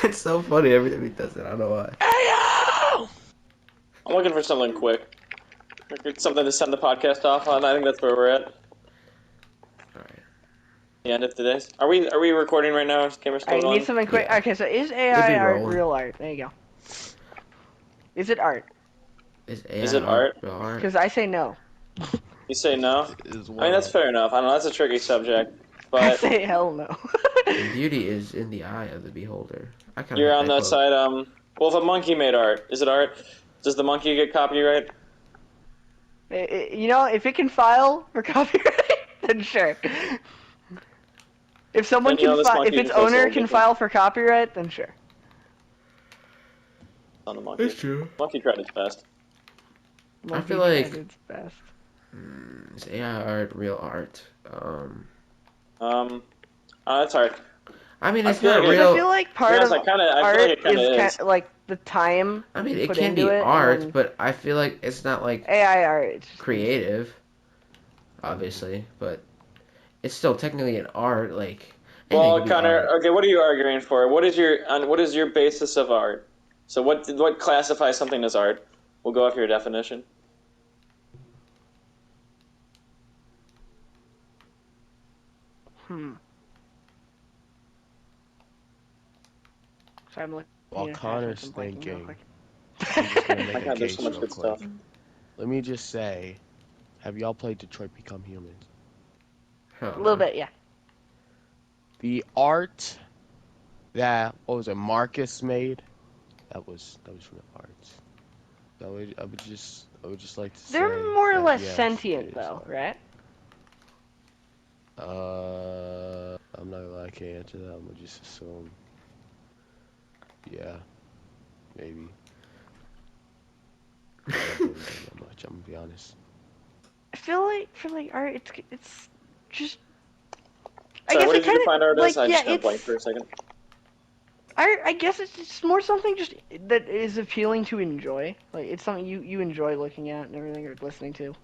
S2: It's so funny every time he does it. I don't know why.
S5: I'm looking for something quick. Something to send the podcast off on. I think that's where we're at.
S2: Alright.
S5: The end of today's. Are we recording right now? Is camera still
S3: I
S5: going?
S3: need something quick.
S2: Yeah.
S3: Okay, so is
S2: It'd
S3: AI
S2: be
S3: art
S2: rolling.
S3: real art? There you go. Is it art?
S2: Is
S5: it art?
S2: Real art?
S3: Because I say no.
S5: You say no?
S4: Is
S5: I mean, that's fair enough. I don't know. That's a tricky subject.
S3: I
S5: But
S3: say hell no.
S2: The beauty is in the eye of the beholder. I kind
S5: you're on the side. Well, if a monkey made art, is it art? Does the monkey get copyright?
S3: You know, if it can file for copyright, then sure. If someone
S5: Then, you know,
S3: can
S5: this
S3: file, if
S5: monkey
S3: its
S5: just does
S3: owner
S5: all
S3: can
S5: different.
S3: file for copyright, then sure.
S5: On the monkey.
S2: It's true.
S5: Monkey tried its best.
S3: Monkey
S2: feel like-
S3: tried its best.
S2: Is AI art real art?
S5: That's hard.
S2: I mean,
S5: I
S2: it's
S5: feel
S2: not
S5: like
S3: Because I
S2: real.
S3: feel like
S5: To be
S3: part
S5: honest,
S3: of
S5: I feel like
S3: art
S5: it kind
S3: is
S5: of is.
S3: like the time
S2: I mean, it
S3: put
S2: can
S3: into
S2: be
S3: it,
S2: art,
S3: and
S2: but I feel like it's not like
S3: then AI art. It's just
S2: creative, obviously, but it's still technically an art. Like anything
S5: Well,
S2: can be
S5: Connor,
S2: art.
S5: okay, what are you arguing for? What is your basis of art? So what classifies something as art? We'll go off your definition.
S3: Hmm. So I'm looking
S4: While
S3: at
S4: Connor's
S3: attachments and blanking real
S4: thinking,
S3: quick.
S4: I'm just gonna
S5: Oh
S4: make
S5: my
S4: a
S5: God, there's so
S4: case
S5: much
S4: real
S5: good
S4: quick.
S5: stuff.
S4: Let me just say, have y'all played Detroit Become Humans?
S2: Hell
S3: A little
S2: no.
S3: bit, yeah.
S4: The art that Marcus made, that was from the arts. I would just like to say
S3: They're more or
S4: that
S3: less
S4: yes,
S3: sentient,
S4: it is
S3: though,
S4: art.
S3: right?
S4: I'm not gonna lie, I can't answer that. I'm gonna just assume, yeah, maybe. I don't believe them that much. I'm gonna be honest.
S3: I feel like for like art, it's just. I
S5: Sorry,
S3: guess
S5: what
S3: it
S5: did you
S3: kind
S5: define art
S3: of
S5: as?
S3: like
S5: I
S3: yeah,
S5: just went blank for
S3: it's.
S5: a second.
S3: I guess it's just more something just that is appealing to enjoy. Like it's something you enjoy looking at and everything or listening to.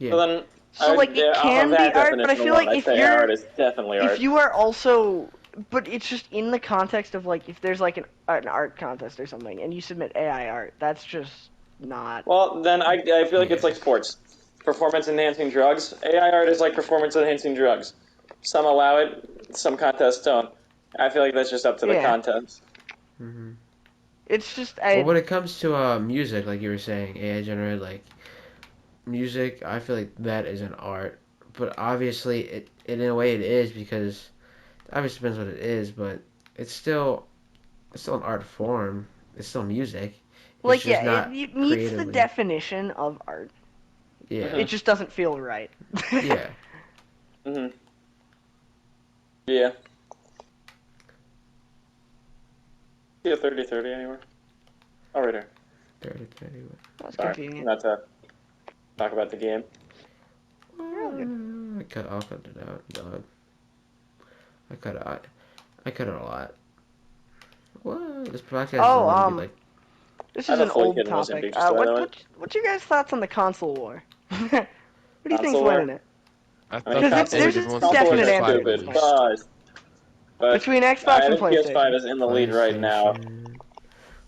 S5: So
S2: Yeah.
S5: then,
S3: So like it
S5: off of
S3: can be
S5: that
S3: art, but I
S5: definition
S3: feel
S5: alone,
S3: like
S5: I'd say art is definitely
S3: if
S5: art.
S3: you are also, but it's just in the context of like if there's like an art contest or something and you submit AI art, that's just not.
S5: Well, then I feel like it's
S2: Yeah.
S5: like sports. Performance enhancing drugs. AI art is like performance enhancing drugs. Some allow it, some contests don't. I feel like that's just up to the
S3: Yeah,
S5: contest.
S2: hmm
S3: it's just
S2: Well, when it comes to music, like you were saying, AI generated like music, I feel like that is an art. But obviously, it in a way it is because it obviously depends what it is, but it's still an art form. It's still music. It's
S3: like
S2: just
S3: yeah,
S2: not
S3: it meets the
S2: creatively.
S3: definition of art.
S2: Yeah.
S3: It just doesn't feel right.
S2: Yeah.
S5: Hmm. Yeah. See a 30-30 anywhere? Oh, right here.
S2: 30, 30.
S3: That's
S5: Sorry,
S3: convenient.
S5: not to talk about the game.
S3: You're all good.
S2: I'll cut it out, dog. I cut it a lot. What? This podcast is
S3: Oh,
S2: only gonna be like.
S3: this
S5: I
S3: is
S5: have a
S3: an
S5: fully
S3: old
S5: hidden Wisdom
S3: topic.
S5: Beach, by the way.
S3: What's your guys' thoughts on the console war? What do you think's
S5: Console war?
S3: winning it?
S4: I
S5: I mean,
S4: thought
S3: Because
S4: that
S3: there's
S4: only
S3: a
S4: once the
S5: console wars are
S3: definite
S4: PS5
S3: answer to this
S5: stupid,
S3: question.
S4: released.
S5: but
S3: Between Xbox
S5: I
S3: and
S5: think PS5
S3: PlayStation.
S5: is in the lead right now.
S2: PlayStation.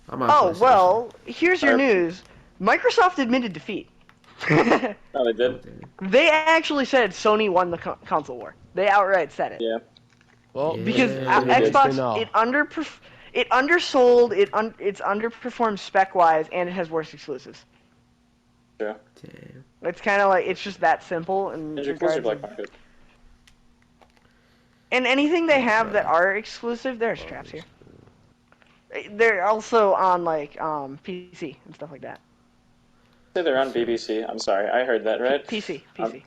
S2: I'm on
S3: Oh,
S2: PlayStation.
S3: well, here's your
S5: Or,
S3: news. Microsoft admitted defeat.
S5: no, they
S2: Oh,
S5: did.
S2: dude.
S3: They actually said Sony won the console war. They outright said it.
S5: Yeah.
S4: Well,
S3: Because
S2: Yeah.
S5: They did.
S3: Xbox,
S4: know.
S3: it undersold, it's underperformed spec-wise, and it has worse exclusives.
S5: True.
S2: Damn.
S3: It's kind of like, it's just that simple in
S5: When's your exclusive
S3: regards
S5: Black
S3: of...
S5: Market?
S3: And anything they have that
S2: Bro.
S3: are exclusive, there are straps here. They're also on, like, PC and stuff like that.
S5: Say they're on BBC. I'm sorry, I heard that right.
S3: PC.
S5: PC.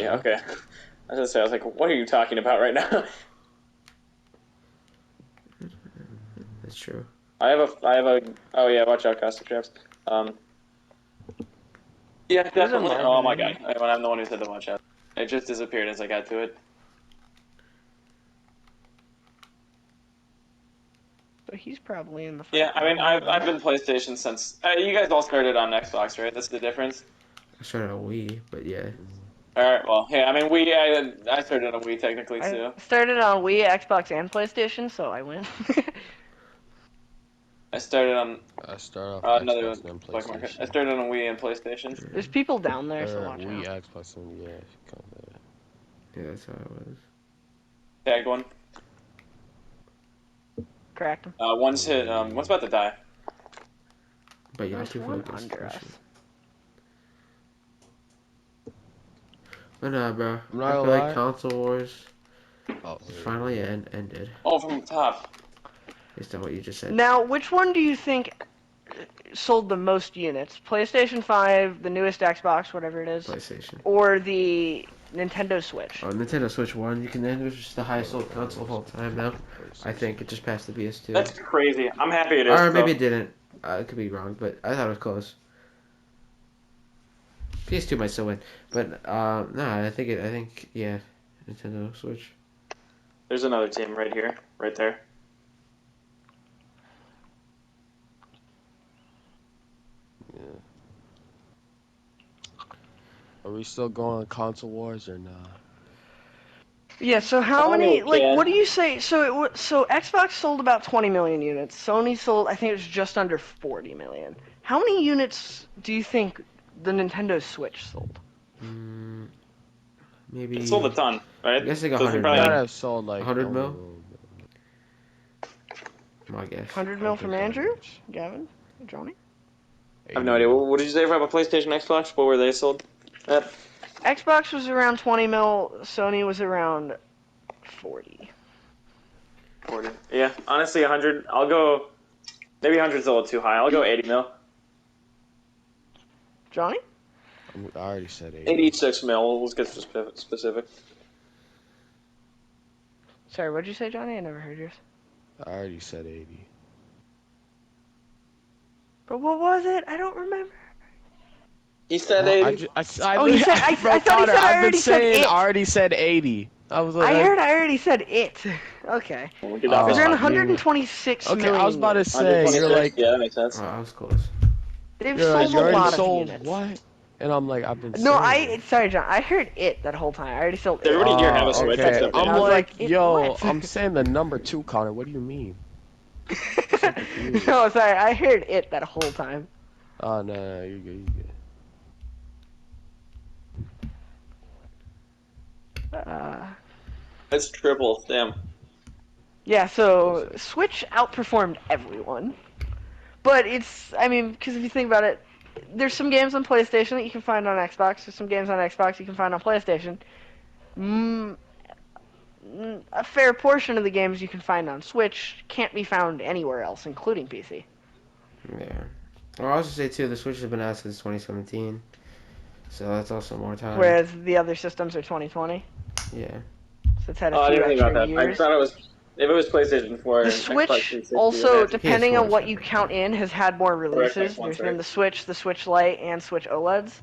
S4: Yeah.
S5: Okay. I was gonna say, I was like, what are you talking about right now?
S2: That's true.
S5: I have a. Oh yeah, watch out, Costa Traps. Yeah,
S3: There's a
S5: definitely.
S3: Marvin
S5: Oh my
S3: in
S5: god,
S3: here.
S5: I'm the one who said to watch out. It just disappeared as I got to it.
S3: So he's probably in the
S5: Yeah, I mean,
S3: front row,
S5: I've been PlayStation since. You guys all started on Xbox, right? That's the difference.
S2: I started on Wii, but yeah.
S5: All right. Well, yeah. I mean, I started on Wii technically too.
S3: I started on Wii, Xbox, and PlayStation, so I win.
S5: I started on
S4: I start off
S5: another
S4: Xbox and then
S5: Black Market. I
S4: PlayStation.
S5: started on Wii and PlayStation.
S3: There's people down there, so
S4: Or
S3: watch
S4: Wii,
S3: out.
S4: Xbox, and yeah, kind of.
S2: Yeah, that's how it was.
S5: Tagged one.
S3: Cracked him.
S5: One's hit. One's about to die.
S2: But yeah,
S3: There's
S2: too
S3: one
S2: focused.
S3: under us.
S2: But nah, bro.
S4: I'm not
S2: I feel
S4: gonna
S2: like
S4: lie.
S2: Console Wars
S4: Oh,
S2: finally ended.
S5: Oh, from the top.
S2: Based on what you just said.
S3: Now, which one do you think sold the most units? PlayStation 5, the newest Xbox, whatever it is,
S2: PlayStation.
S3: or the Nintendo Switch?
S2: Oh, Nintendo Switch 1. You can end. It's just the highest sold console of all time now. I
S4: PlayStation.
S2: think it just passed the PS2.
S5: That's crazy. I'm happy it is.
S2: Or maybe
S5: though.
S2: it didn't. It could be wrong, but I thought it was close. PS2 might still win, but no, I think yeah, Nintendo Switch.
S5: There's another team right here, right there.
S4: Yeah. Are we still going Consol Wars or not?
S3: Yeah, so how
S5: I
S3: many,
S5: mean,
S3: like,
S5: yeah.
S3: what do you say? So Xbox sold about 20 million units. Sony sold, I think it was just under 40 million. How many units do you think the Nintendo Switch sold?
S2: Maybe.
S5: It sold a ton, right?
S2: I guess like
S5: So it's
S2: 100
S5: probably
S4: Might
S2: mil.
S5: like
S4: have sold like
S2: 100 mil?
S4: oh,
S2: My guess.
S3: 100
S4: I
S3: mil
S4: don't
S3: from
S4: think that
S3: Andrew?
S4: much.
S3: Gavin? Johnny?
S5: I have no idea. What did you say about PlayStation, Xbox? What were they sold at?
S3: Xbox was around 20 mil, Sony was around 40.
S5: 40. Yeah, honestly, 100. I'll go. Maybe 100's a little too high. I'll go 80 mil.
S3: Johnny?
S4: I already said 80.
S5: 86 mil. Let's get specific.
S3: Sorry, what'd you say, Johnny? I never heard yours.
S4: I already said 80.
S3: But what was it? I don't remember.
S5: He said
S4: Well,
S5: 80.
S3: Oh, he said- I
S4: Bro,
S3: thought he
S4: Connor,
S3: said I
S4: I've been
S3: already said
S4: saying
S3: it.
S4: I already said 80. I was like,
S3: I heard I already said it. Okay.
S5: We'll
S4: Oh,
S5: get
S3: It was around
S4: you-
S3: 126
S4: Okay,
S3: million.
S4: I was about to
S3: units.
S4: say you're
S5: 126.
S4: like
S5: Yeah, that makes sense.
S2: Oh, I was close.
S3: They've
S4: you're like
S3: sold
S4: you
S3: a
S4: already
S3: lot
S4: sold
S3: of units.
S4: what? And I'm like I've been
S3: No,
S4: saying.
S3: sorry, John. I heard it that whole time. I already sold it.
S5: Everybody here have a Switch
S4: okay.
S5: except
S3: I
S4: I'm
S3: was
S4: like,
S3: like, it
S4: yo,
S3: what?
S4: I'm saying the number 2, Connor. What do you mean? confused.
S3: No, sorry. I heard it that whole time.
S4: Oh no, you're good. You're good.
S5: It's triple. Damn.
S3: Yeah, so Switch outperformed everyone. But I mean, because if you think about it, there's some games on PlayStation that you can find on Xbox. There's some games on Xbox you can find on PlayStation. A fair portion of the games you can find on Switch can't be found anywhere else, including PC.
S2: Yeah. Well, I also say too, the Switch has been out since 2017, so that's also more time.
S3: Whereas the other systems are 2020.
S2: Yeah.
S3: So it's had
S5: Oh,
S3: a
S5: I
S3: few
S5: didn't think about
S3: extra
S5: that. I
S3: years.
S5: thought it was. If it was PlayStation 4
S3: The
S5: and Xbox
S3: Switch
S5: 360,
S3: also,
S5: then
S3: depending
S2: PS4
S3: on
S2: is
S3: what you
S2: separate.
S3: count in, has had more releases.
S5: Xbox One,
S3: There's
S5: sorry.
S3: been the Switch Lite, and Switch OLEDs.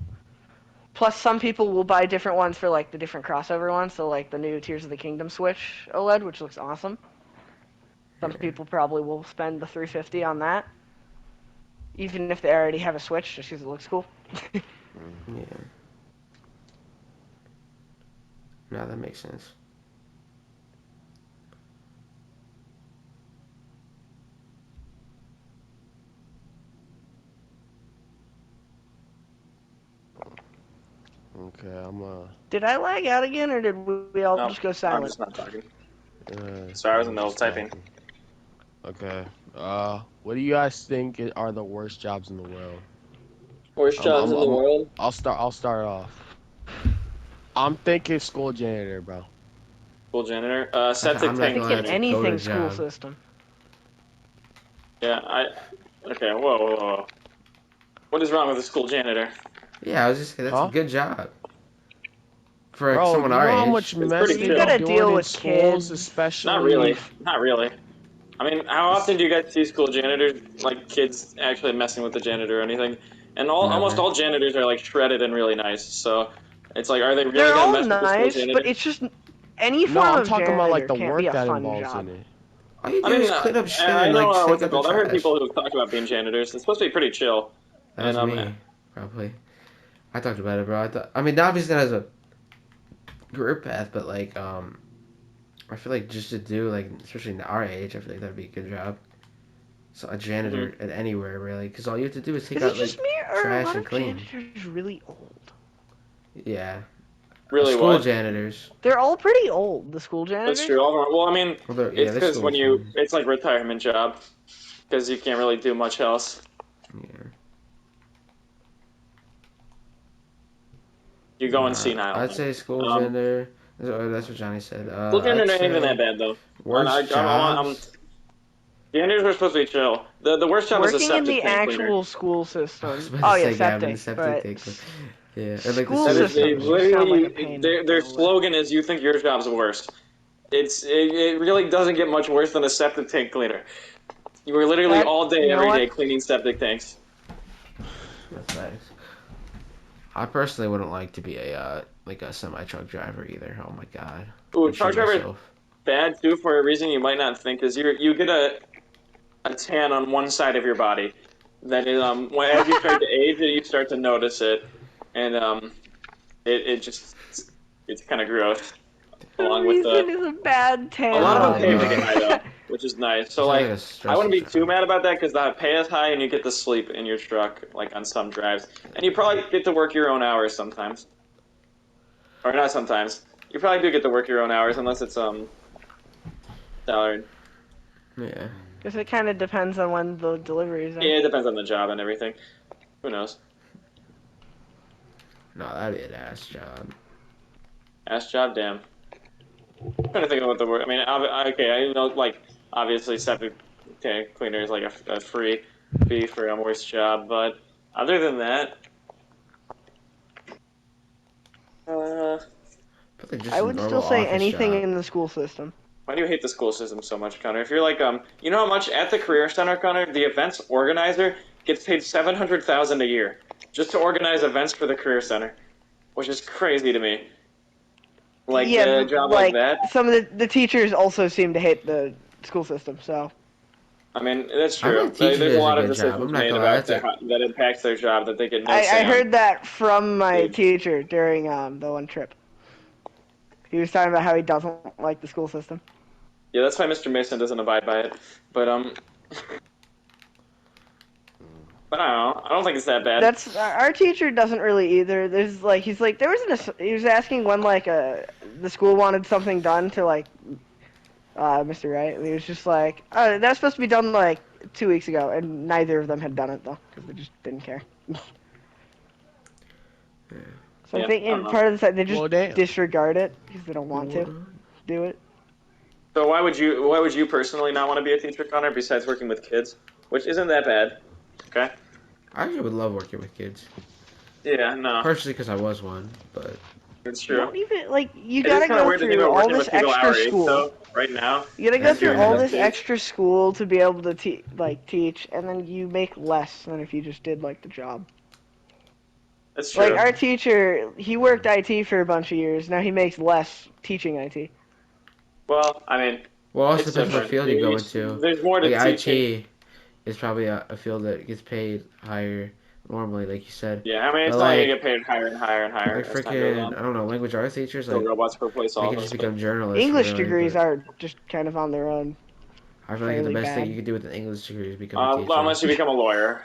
S3: Plus, some people will buy different ones for like the different crossover ones. So like the new Tears of the Kingdom Switch OLED, which looks awesome. Some people probably will spend the $350 on that, even if they already have a Switch, just because it looks cool.
S2: Yeah. No, that makes sense.
S4: Okay, I'm
S3: Did I lag out again, or did we all
S5: No,
S3: just go
S5: I'm
S3: silent?
S5: just not talking.
S4: uh
S5: Sorry, I was in the middle
S4: I'm
S5: of
S4: just
S5: typing.
S4: talking. Okay. What do you guys think are the worst jobs in the world?
S5: Worst jobs in the world?
S4: I'll start off. I'm thinking school janitor, bro.
S5: School janitor?
S2: I'm
S5: Septic
S2: not
S5: tank
S2: gonna lie,
S3: Thinking
S2: it's
S5: cleaner.
S2: a
S3: anything
S2: coder
S3: school
S2: job.
S3: system.
S5: Yeah, Okay, whoa. What is wrong with a school janitor?
S2: Yeah, I was just saying that's
S4: Huh?
S2: a good job. For
S4: Bro,
S2: someone
S4: you
S2: our
S4: know how
S2: age.
S4: much
S5: It's
S4: mess
S5: pretty
S4: they
S5: chill.
S3: You gotta
S4: be
S3: deal
S4: doing in
S3: with
S4: schools,
S3: kids.
S4: especially.
S5: Not really. Not really. I mean, how often do you guys see school janitors, like kids actually messing with the janitor or anything? And almost
S2: Never.
S5: all janitors are like shredded and really nice. So it's like, are they really
S3: They're
S5: gonna
S3: all
S5: mess with the school
S3: nice,
S5: janitor?
S3: but it's just any
S4: No,
S3: form
S4: I'm
S3: of
S4: talking about like
S3: janitor
S4: the
S3: can't be
S4: work
S3: a
S4: that
S3: fun
S4: involves
S3: job.
S4: in it.
S2: All you do
S5: I mean,
S2: is clean up shit
S5: I
S2: and
S5: know
S2: like take
S5: what's
S2: out
S5: it
S2: the
S5: called. I've heard
S2: trash.
S5: people who talk about being janitors. It's supposed to be pretty chill.
S2: That was
S5: And,
S2: me, probably. I talked about it, bro. I mean, obviously that has a career path, but like, I feel like just to do like, especially in our age, I feel like that'd be a good job. So a janitor at anywhere really, because all you have to do is take
S3: Is
S2: out
S3: it just
S2: like
S3: me, or are a
S2: trash
S3: lot
S2: and
S3: of
S2: clean.
S3: janitors really old?
S2: Yeah.
S5: really
S2: School
S5: what?
S2: janitors.
S3: They're all pretty old, the school janitors.
S5: That's true. Well, I mean,
S2: Well,
S5: it's
S2: they're
S5: because
S2: school
S5: when you,
S2: students.
S5: it's like retirement job, because you can't really do much else.
S2: Yeah.
S5: You go and senile.
S2: I'd say school janitor. That's what Johnny said.
S5: School janitor
S2: I'd
S5: ain't even
S2: say
S5: that bad though.
S2: worst jobs.
S5: Janitors are supposed to be chill. The worst job is a
S3: Working in
S5: septic
S3: the
S5: tank cleaner.
S3: actual school
S2: I
S3: system.
S2: was about
S3: Oh
S2: to
S3: yeah,
S2: say, Gavin,
S3: septic.
S2: the
S3: But
S2: septic tank. Yeah, and like
S3: school
S2: the
S5: That is,
S2: sewage
S3: systems
S2: systems.
S3: sound like a
S5: literally,
S3: pain
S5: their
S3: to deal with.
S5: slogan is "You think your job's worse." It really doesn't get much worse than a septic tank cleaner. You were literally
S3: That-
S5: all day,
S3: you know
S5: every
S3: what?
S5: day cleaning septic tanks.
S2: That's nice. I personally wouldn't like to be a like a semi truck driver either. Oh my god.
S5: Ooh,
S2: I'd
S5: truck
S2: shoot
S5: driver is
S2: myself.
S5: bad too for a reason you might not think is you get a tan on one side of your body. That is as you start to age, you start to notice it, and it just it's kind of gross.
S3: The
S5: Along with
S3: reason is a bad tan.
S5: a lot of them pay
S2: Oh,
S5: pretty
S2: no.
S5: high though, which is nice. So
S2: It's
S5: like
S2: like a
S5: I
S2: stressful
S5: wouldn't be too
S2: job.
S5: mad about that because the pay is high and you get to sleep in your truck like on some drives, and you probably get to work your own hours sometimes, or not sometimes. You probably do get to work your own hours unless it's salaried.
S2: Yeah.
S3: Because it kind of depends on when the deliveries are.
S5: Yeah, it depends on the job and everything. Who knows?
S2: No, that'd be an ass job.
S5: Ass job, damn. I'm trying to think of what the word. I mean, okay, I know like obviously septic cleaner is like a free fee for a worse job, but other than that,
S2: But like just
S3: I
S2: a
S3: would
S2: normal
S3: still say
S2: office
S3: anything
S2: job.
S3: in the school system.
S5: why do you hate the school system so much, Connor? If you're like you know how much at the career center, Connor, the events organizer gets paid $700,000 a year just to organize events for the career center, which is crazy to me. Like
S3: yeah,
S5: a
S3: but,
S5: job like that.
S3: some of the teachers also seem to hate the school system. So
S5: I mean, that's
S2: I
S5: true.
S2: think teaching
S5: There's a
S2: is a
S5: lot of
S2: good job. I'm
S5: decisions
S2: not
S5: made
S2: gonna lie.
S5: about that impacts their job that they get no
S3: I
S5: say on.
S3: heard that from my
S5: Dude.
S3: teacher during the one trip. He was talking about how he doesn't like the school system.
S5: Yeah, that's why Mr. Mason doesn't abide by it. But but I don't know. I don't think it's that bad.
S3: That's our teacher doesn't really either. There's like he's like there was he was asking when like the school wanted something done to like Mr. Wright, and he was just like, oh, that was supposed to be done like 2 weeks ago, and neither of them had done it though because they just didn't care. So
S5: Yeah,
S3: I think
S5: I don't
S3: in
S5: know.
S3: part of the side they just
S4: Well, damn.
S3: disregard it because they don't want to do it.
S5: So why would you personally not want to be a teacher, Connor, besides working with kids? Which isn't that bad. Okay?
S2: I actually would love working with kids.
S5: Yeah, no.
S2: Partially because I was one, but
S5: It's
S3: You
S5: true.
S3: don't even like you
S5: It is
S3: gotta
S5: kind of
S3: go
S5: weird to think
S3: through
S5: about
S3: all
S5: working
S3: this
S5: with people
S3: extra
S5: our age,
S3: school.
S5: though, right now.
S3: You gotta go
S2: That's
S3: through
S2: true.
S3: all this
S5: Teach.
S3: extra school to be able to teach, and then you make less than if you just did like the job.
S5: That's true.
S3: Like our teacher, he worked IT for a bunch of years. Now he makes less teaching IT.
S5: Well, I mean,
S2: well, also
S5: it's
S2: depends what
S5: different.
S2: field you go into.
S5: There's more to
S2: Like
S5: teaching.
S2: IT is probably a field that gets paid higher normally, like you said.
S5: Yeah, I mean, it's
S2: But
S5: only
S2: like,
S5: gonna get paid higher and higher and higher
S2: like
S5: as time goes
S2: freaking,
S5: on.
S2: I don't know, language arts teachers,
S5: So
S2: like
S5: robots replace
S2: they
S5: all
S2: can
S5: of
S2: just
S5: us.
S2: become journalists.
S3: English
S2: really,
S3: degrees
S2: but
S3: are just kind of on their own.
S2: I feel like the
S3: fairly
S2: best thing
S3: bad.
S2: you could do with an English degree is become a teacher.
S5: Well, unless you become a lawyer.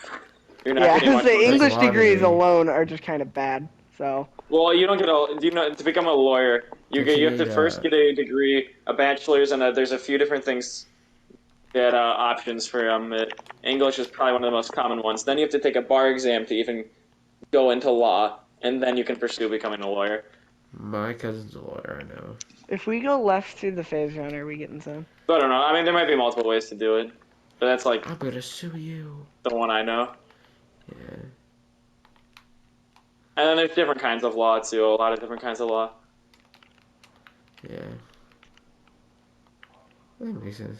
S5: You're not
S3: Yeah,
S5: getting much
S3: the
S5: more
S2: That's
S3: English
S2: law
S3: degrees
S2: degree.
S3: alone are just kind of bad. So
S5: Well, you don't get a. You know, to become a lawyer, you have to first get a degree, a bachelor's, and there's a few different things that options for English is probably one of the most common ones. Then you have to take a bar exam to even go into law, and then you can pursue becoming a lawyer.
S2: My cousin's a lawyer, I know.
S3: if we go left through the phase run, are we getting some?
S5: So I don't know. I mean, there might be multiple ways to do it, but that's like
S2: I'm gonna sue you.
S5: the one I know.
S2: Yeah.
S5: And then there's different kinds of law too. A lot of different kinds of law.
S2: Yeah. That makes sense.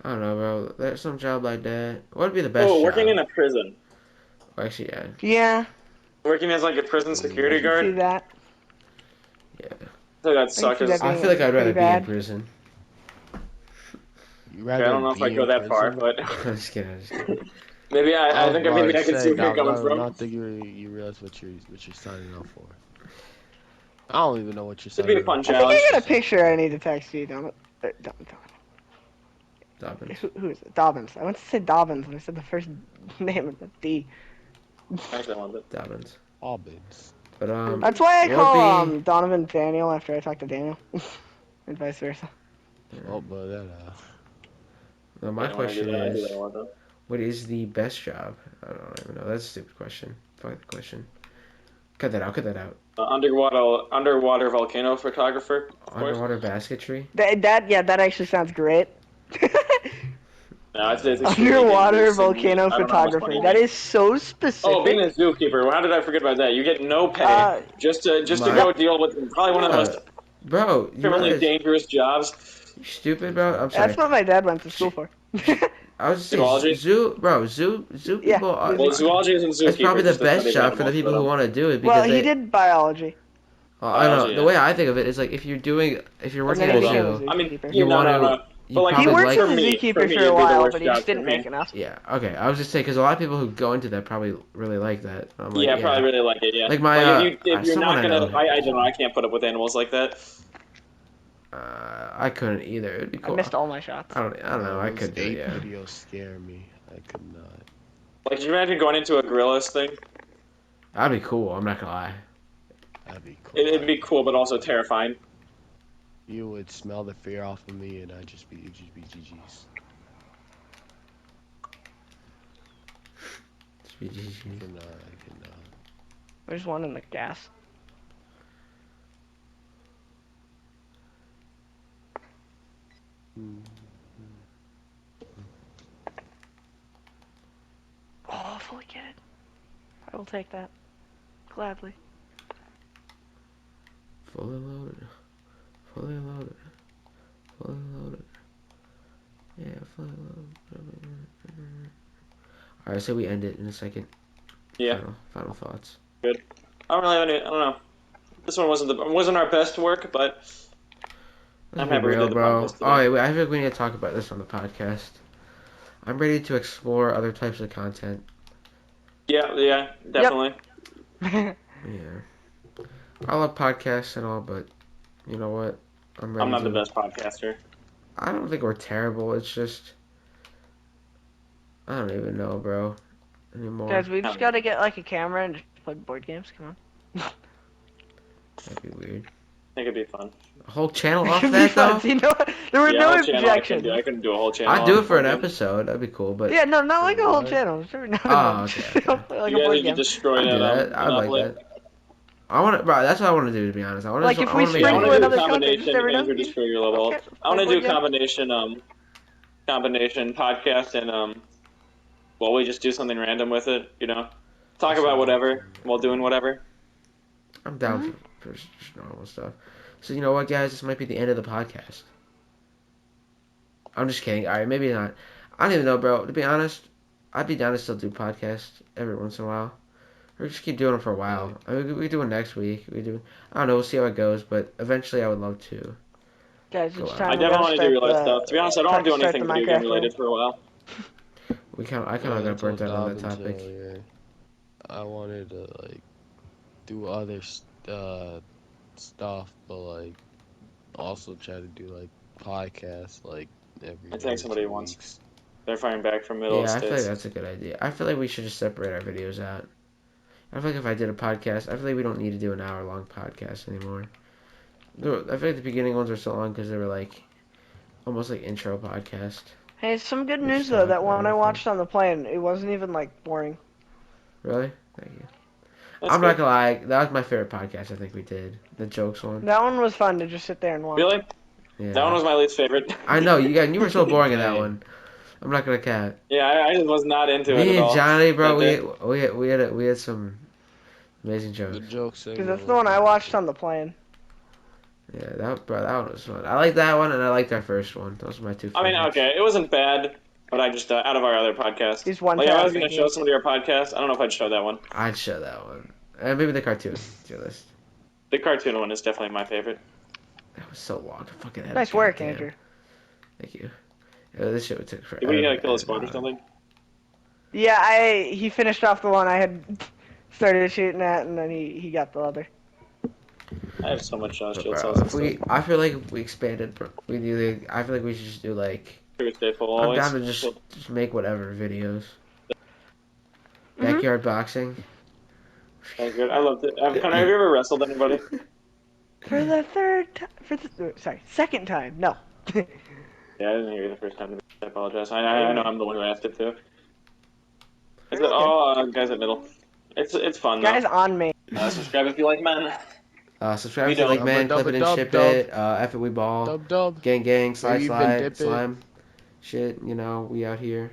S2: I don't know, bro. There's some job like that. What would be the best
S5: Oh,
S2: job?
S5: working in a prison.
S2: Actually, yeah.
S3: Yeah,
S5: Working as like a prison security
S3: see
S5: guard.
S3: that.
S2: Yeah.
S5: I think that sucks.
S3: see that
S2: I
S3: being
S2: feel like I'd rather
S3: pretty
S2: be in
S3: bad.
S2: prison.
S4: You
S5: I
S4: rather
S5: don't know if
S4: be
S5: I go
S4: in
S5: that far,
S4: prison?
S5: but
S2: I'm just kidding. I'm just kidding.
S5: maybe I
S4: was
S5: think
S4: about
S5: maybe
S4: to
S5: I can
S4: say,
S5: see where you're
S4: no,
S5: coming
S4: no,
S5: from.
S4: not think you realize what you're signing up for. I don't even know what you're
S5: It'd be
S4: signing
S5: a fun
S4: up
S3: I
S5: challenge.
S3: think I got a picture I need to text you,
S2: Dobbins.
S3: Who is it? Dobbins. I went to say Dobbins, and I said the first name of the D.
S5: Actually, I want it.
S2: Dobbins.
S4: for. Albids.
S2: But
S3: That's why I
S2: what
S3: call
S2: would be-
S3: Donovan Daniel after I talk to Daniel, and vice versa.
S4: Oh, but that
S2: Well, my
S5: I don't wanna do
S2: question
S5: that. I do
S2: is,
S5: that a lot, though.
S2: what is the best job? I don't even know. That's a stupid question. Fuck the question. Cut that out. Cut that out.
S5: Underwater volcano photographer. Of course.
S2: Underwater basketry.
S3: That actually sounds great.
S5: No, it's extremely
S3: Underwater
S5: dangerous, and
S3: volcano
S5: I don't know how much money
S3: photography.
S5: you
S3: That
S5: make.
S3: is so specific.
S5: Oh, being a zookeeper. How did I forget about that? You get no pay
S3: Uh,
S5: just to
S2: My-
S5: go deal with probably one of the most
S2: Bro, you
S5: criminally
S2: realize
S5: dangerous jobs.
S2: you stupid, bro? I'm sorry.
S3: That's what my dad went to school for.
S2: I was just saying,
S5: Zoology?
S2: zoo
S3: Yeah,
S2: people.
S3: he was
S5: Well,
S3: a-
S5: zoology isn't
S2: It's probably
S5: zookeeper.
S2: the
S5: Just a
S2: best
S5: study of
S2: job for the
S5: animals,
S2: people
S5: but,
S2: who want to do it
S3: well,
S2: because
S3: he
S2: they.
S3: did biology,
S2: I know
S5: biology,
S2: the
S5: yeah.
S2: way I think of it is like if you're
S3: and
S2: working
S3: then
S2: at
S3: he
S2: a
S3: became a
S2: zoo,
S5: I mean,
S3: zookeeper.
S2: you
S5: no,
S2: want
S5: no,
S2: to.
S5: no.
S2: You
S5: But like,
S3: He
S2: probably
S3: worked
S2: like.
S3: as a
S5: for
S3: zookeeper
S5: me,
S3: for a
S5: it'd be the
S3: while,
S5: worst
S3: but he
S5: job
S3: just
S5: for
S3: didn't
S5: me.
S3: make enough.
S2: Yeah. Okay. I was just saying because a lot of people who go into that probably really like that. I'm like,
S5: Yeah,
S2: yeah.
S5: probably really like it. Yeah.
S2: Like my
S5: Like if you're
S2: someone
S5: not
S2: I
S5: gonna,
S2: know.
S5: I don't know. I can't put up with animals like that.
S2: I couldn't either. It'd be
S3: I
S2: cool.
S3: missed all my shots.
S2: I don't know. I
S4: Those
S2: could do it.
S4: ape
S2: Yeah.
S4: videos scare me. I could not.
S5: Like, can you imagine going into a gorillas thing?
S2: That'd be cool. I'm not gonna lie.
S4: That'd be cool.
S5: It'd be cool, but also terrifying.
S4: You would smell the fear off of me, and it'd just be GG's. I cannot. I cannot.
S3: There's one in the gas. Oh, fully kitted. I will take that. Gladly.
S2: Fully loaded. Fully loaded. Fully loaded. Yeah, fully loaded. Alright, so we end it in a second.
S5: Yeah.
S2: Final thoughts.
S5: Good. I don't really have any. I don't know. This one wasn't our best work, but I'm
S2: Let's be
S5: happy we
S2: real,
S5: did the
S2: bro.
S5: podcast today.
S2: Oh, wait, I feel like we need to talk about this on the podcast. I'm ready to explore other types of content.
S5: Yeah, definitely.
S2: Yeah. I love podcasts and all, but you know what? I'm ready
S5: I'm not
S2: to.
S5: the best podcaster.
S2: I don't think we're terrible. It's just. I don't even know, bro. Anymore.
S3: Guys, we just gotta get like a camera and just play board games. Come on.
S2: That'd be weird.
S5: I think it'd be fun.
S2: A whole channel
S3: It
S2: off
S3: could be
S2: that,
S3: fun.
S2: though?
S3: See, no, there were
S5: Yeah,
S3: no
S5: whole channel
S3: objections.
S5: I couldn't do a whole channel.
S2: I'd do
S5: on
S2: it for an
S5: board games.
S2: episode. That'd be cool, but.
S3: Yeah, no, not like a whole
S4: What?
S3: channel. Just every now and
S2: Oh,
S3: then.
S2: okay, okay.
S3: Play like
S5: You
S3: a board
S5: guys
S3: game.
S5: could destroy
S2: I'd do that. I'd like
S5: Monopoly.
S2: that. I want to, bro. That's what I want to do. To be honest, I want to.
S3: Like, if
S2: I
S3: we
S2: wanna make
S5: Yeah, I
S3: sprinkle
S5: want to do
S3: another
S5: a
S3: content, just
S5: combination
S3: every now
S5: Andrew
S3: and then.
S5: destroy your level.
S3: Okay,
S5: I want to
S3: play
S5: do a
S3: board
S5: combination podcast and well, we just do something random with it. Talk about whatever while doing whatever.
S2: I'm down for just normal stuff. So you know what, guys? This might be the end of the podcast. I'm just kidding. All right, maybe not. I don't even know, bro. To be honest, I'd be down to still do podcasts every once in a while. Or just keep doing them for a while. I mean, we do it next week. I don't know. We'll see how it goes. But eventually, I would love to.
S3: Guys,
S2: Go
S3: it's
S2: on.
S3: time
S5: I
S3: to
S5: definitely want to do real
S3: start
S5: life stuff. To be honest, I don't want to do
S3: start
S5: anything
S3: the
S5: video game
S3: Minecraft
S5: related
S3: world.
S5: for a while.
S2: I kind of got burnt out on that topic.
S4: Earlier, I wanted to like do other stuff, but like also try to do like podcasts like every
S5: I
S4: day
S5: think
S4: or
S5: somebody
S4: 2
S5: wants-
S4: weeks.
S5: They're firing back from middle
S2: Yeah, I feel like
S5: states.
S2: that's a good idea. I feel like we should just separate our videos out. I feel like if I did a podcast, I feel like we don't need to do an hour-long podcast anymore. I feel like the beginning ones were so long because they were like almost like intro podcast.
S3: Hey, some good
S2: We
S3: news
S2: just
S3: though.
S2: talk
S3: That
S2: about
S3: one I
S2: everything.
S3: watched on the plane, it wasn't even like boring.
S2: Really? Thank you.
S5: That's
S2: I'm not
S5: good.
S2: gonna lie, that was my favorite podcast. I think we did the jokes one.
S3: That one was fun to just sit there and watch.
S5: Really?
S2: Yeah.
S5: That one was my least favorite.
S2: I know you were so boring in that
S4: Hey.
S2: one. I'm not gonna cap.
S5: Yeah, I just was not into it
S2: Me
S5: at
S2: and
S5: all.
S2: Johnny, bro,
S5: That day.
S2: we had some amazing
S4: The
S2: jokes.
S4: jokes.
S3: Because that's the one I watched on the plane.
S2: Yeah, that one was fun. I like that one and I liked our first one. Those were my two favorites.
S5: I mean, okay, it wasn't bad, but I just out of our other podcasts.
S3: He's one
S5: Like, if I was
S3: tap,
S5: gonna
S3: thank
S5: show
S3: you.
S5: somebody our podcast, I don't know if I'd show that one.
S2: I'd show that one. And maybe the cartoon to your list.
S5: The cartoon one is definitely my favorite.
S2: That was so long. I fucking had
S3: Nice
S2: it.
S3: work,
S2: Goddamn.
S3: Andrew.
S2: Thank you. Yeah, this shit took forever.
S5: Did we kill a squad or something?
S3: Yeah, he finished off the one I had started shooting at, and then he got the other.
S5: I have so much
S2: But,
S5: shield
S2: bro,
S5: cells and
S2: I feel like if we expanded, bro, I feel like we should just do like.
S5: stuff. Stay full
S2: I'm
S5: always.
S2: down to just make whatever videos.
S3: Mhm.
S2: Backyard boxing.
S5: That's good. I loved it. Connor, have you ever wrestled anybody?
S3: For the second time. No.
S5: Yeah, I didn't hear you the first time. I apologize. I know I'm the one who asked it too. Is it all guys at middle? It's fun though.
S3: Guys on me.
S5: Subscribe if you like men.
S2: Subscribe
S5: We
S2: if you
S5: don't.
S2: like, man.
S4: Dub,
S2: Clip it
S4: dub,
S2: and ship
S4: dub.
S2: it. F it, we ball.
S4: Dub.
S2: Gang, slide,
S4: Maybe even
S2: slide,
S4: dip it.
S2: slime. Shit, we out here.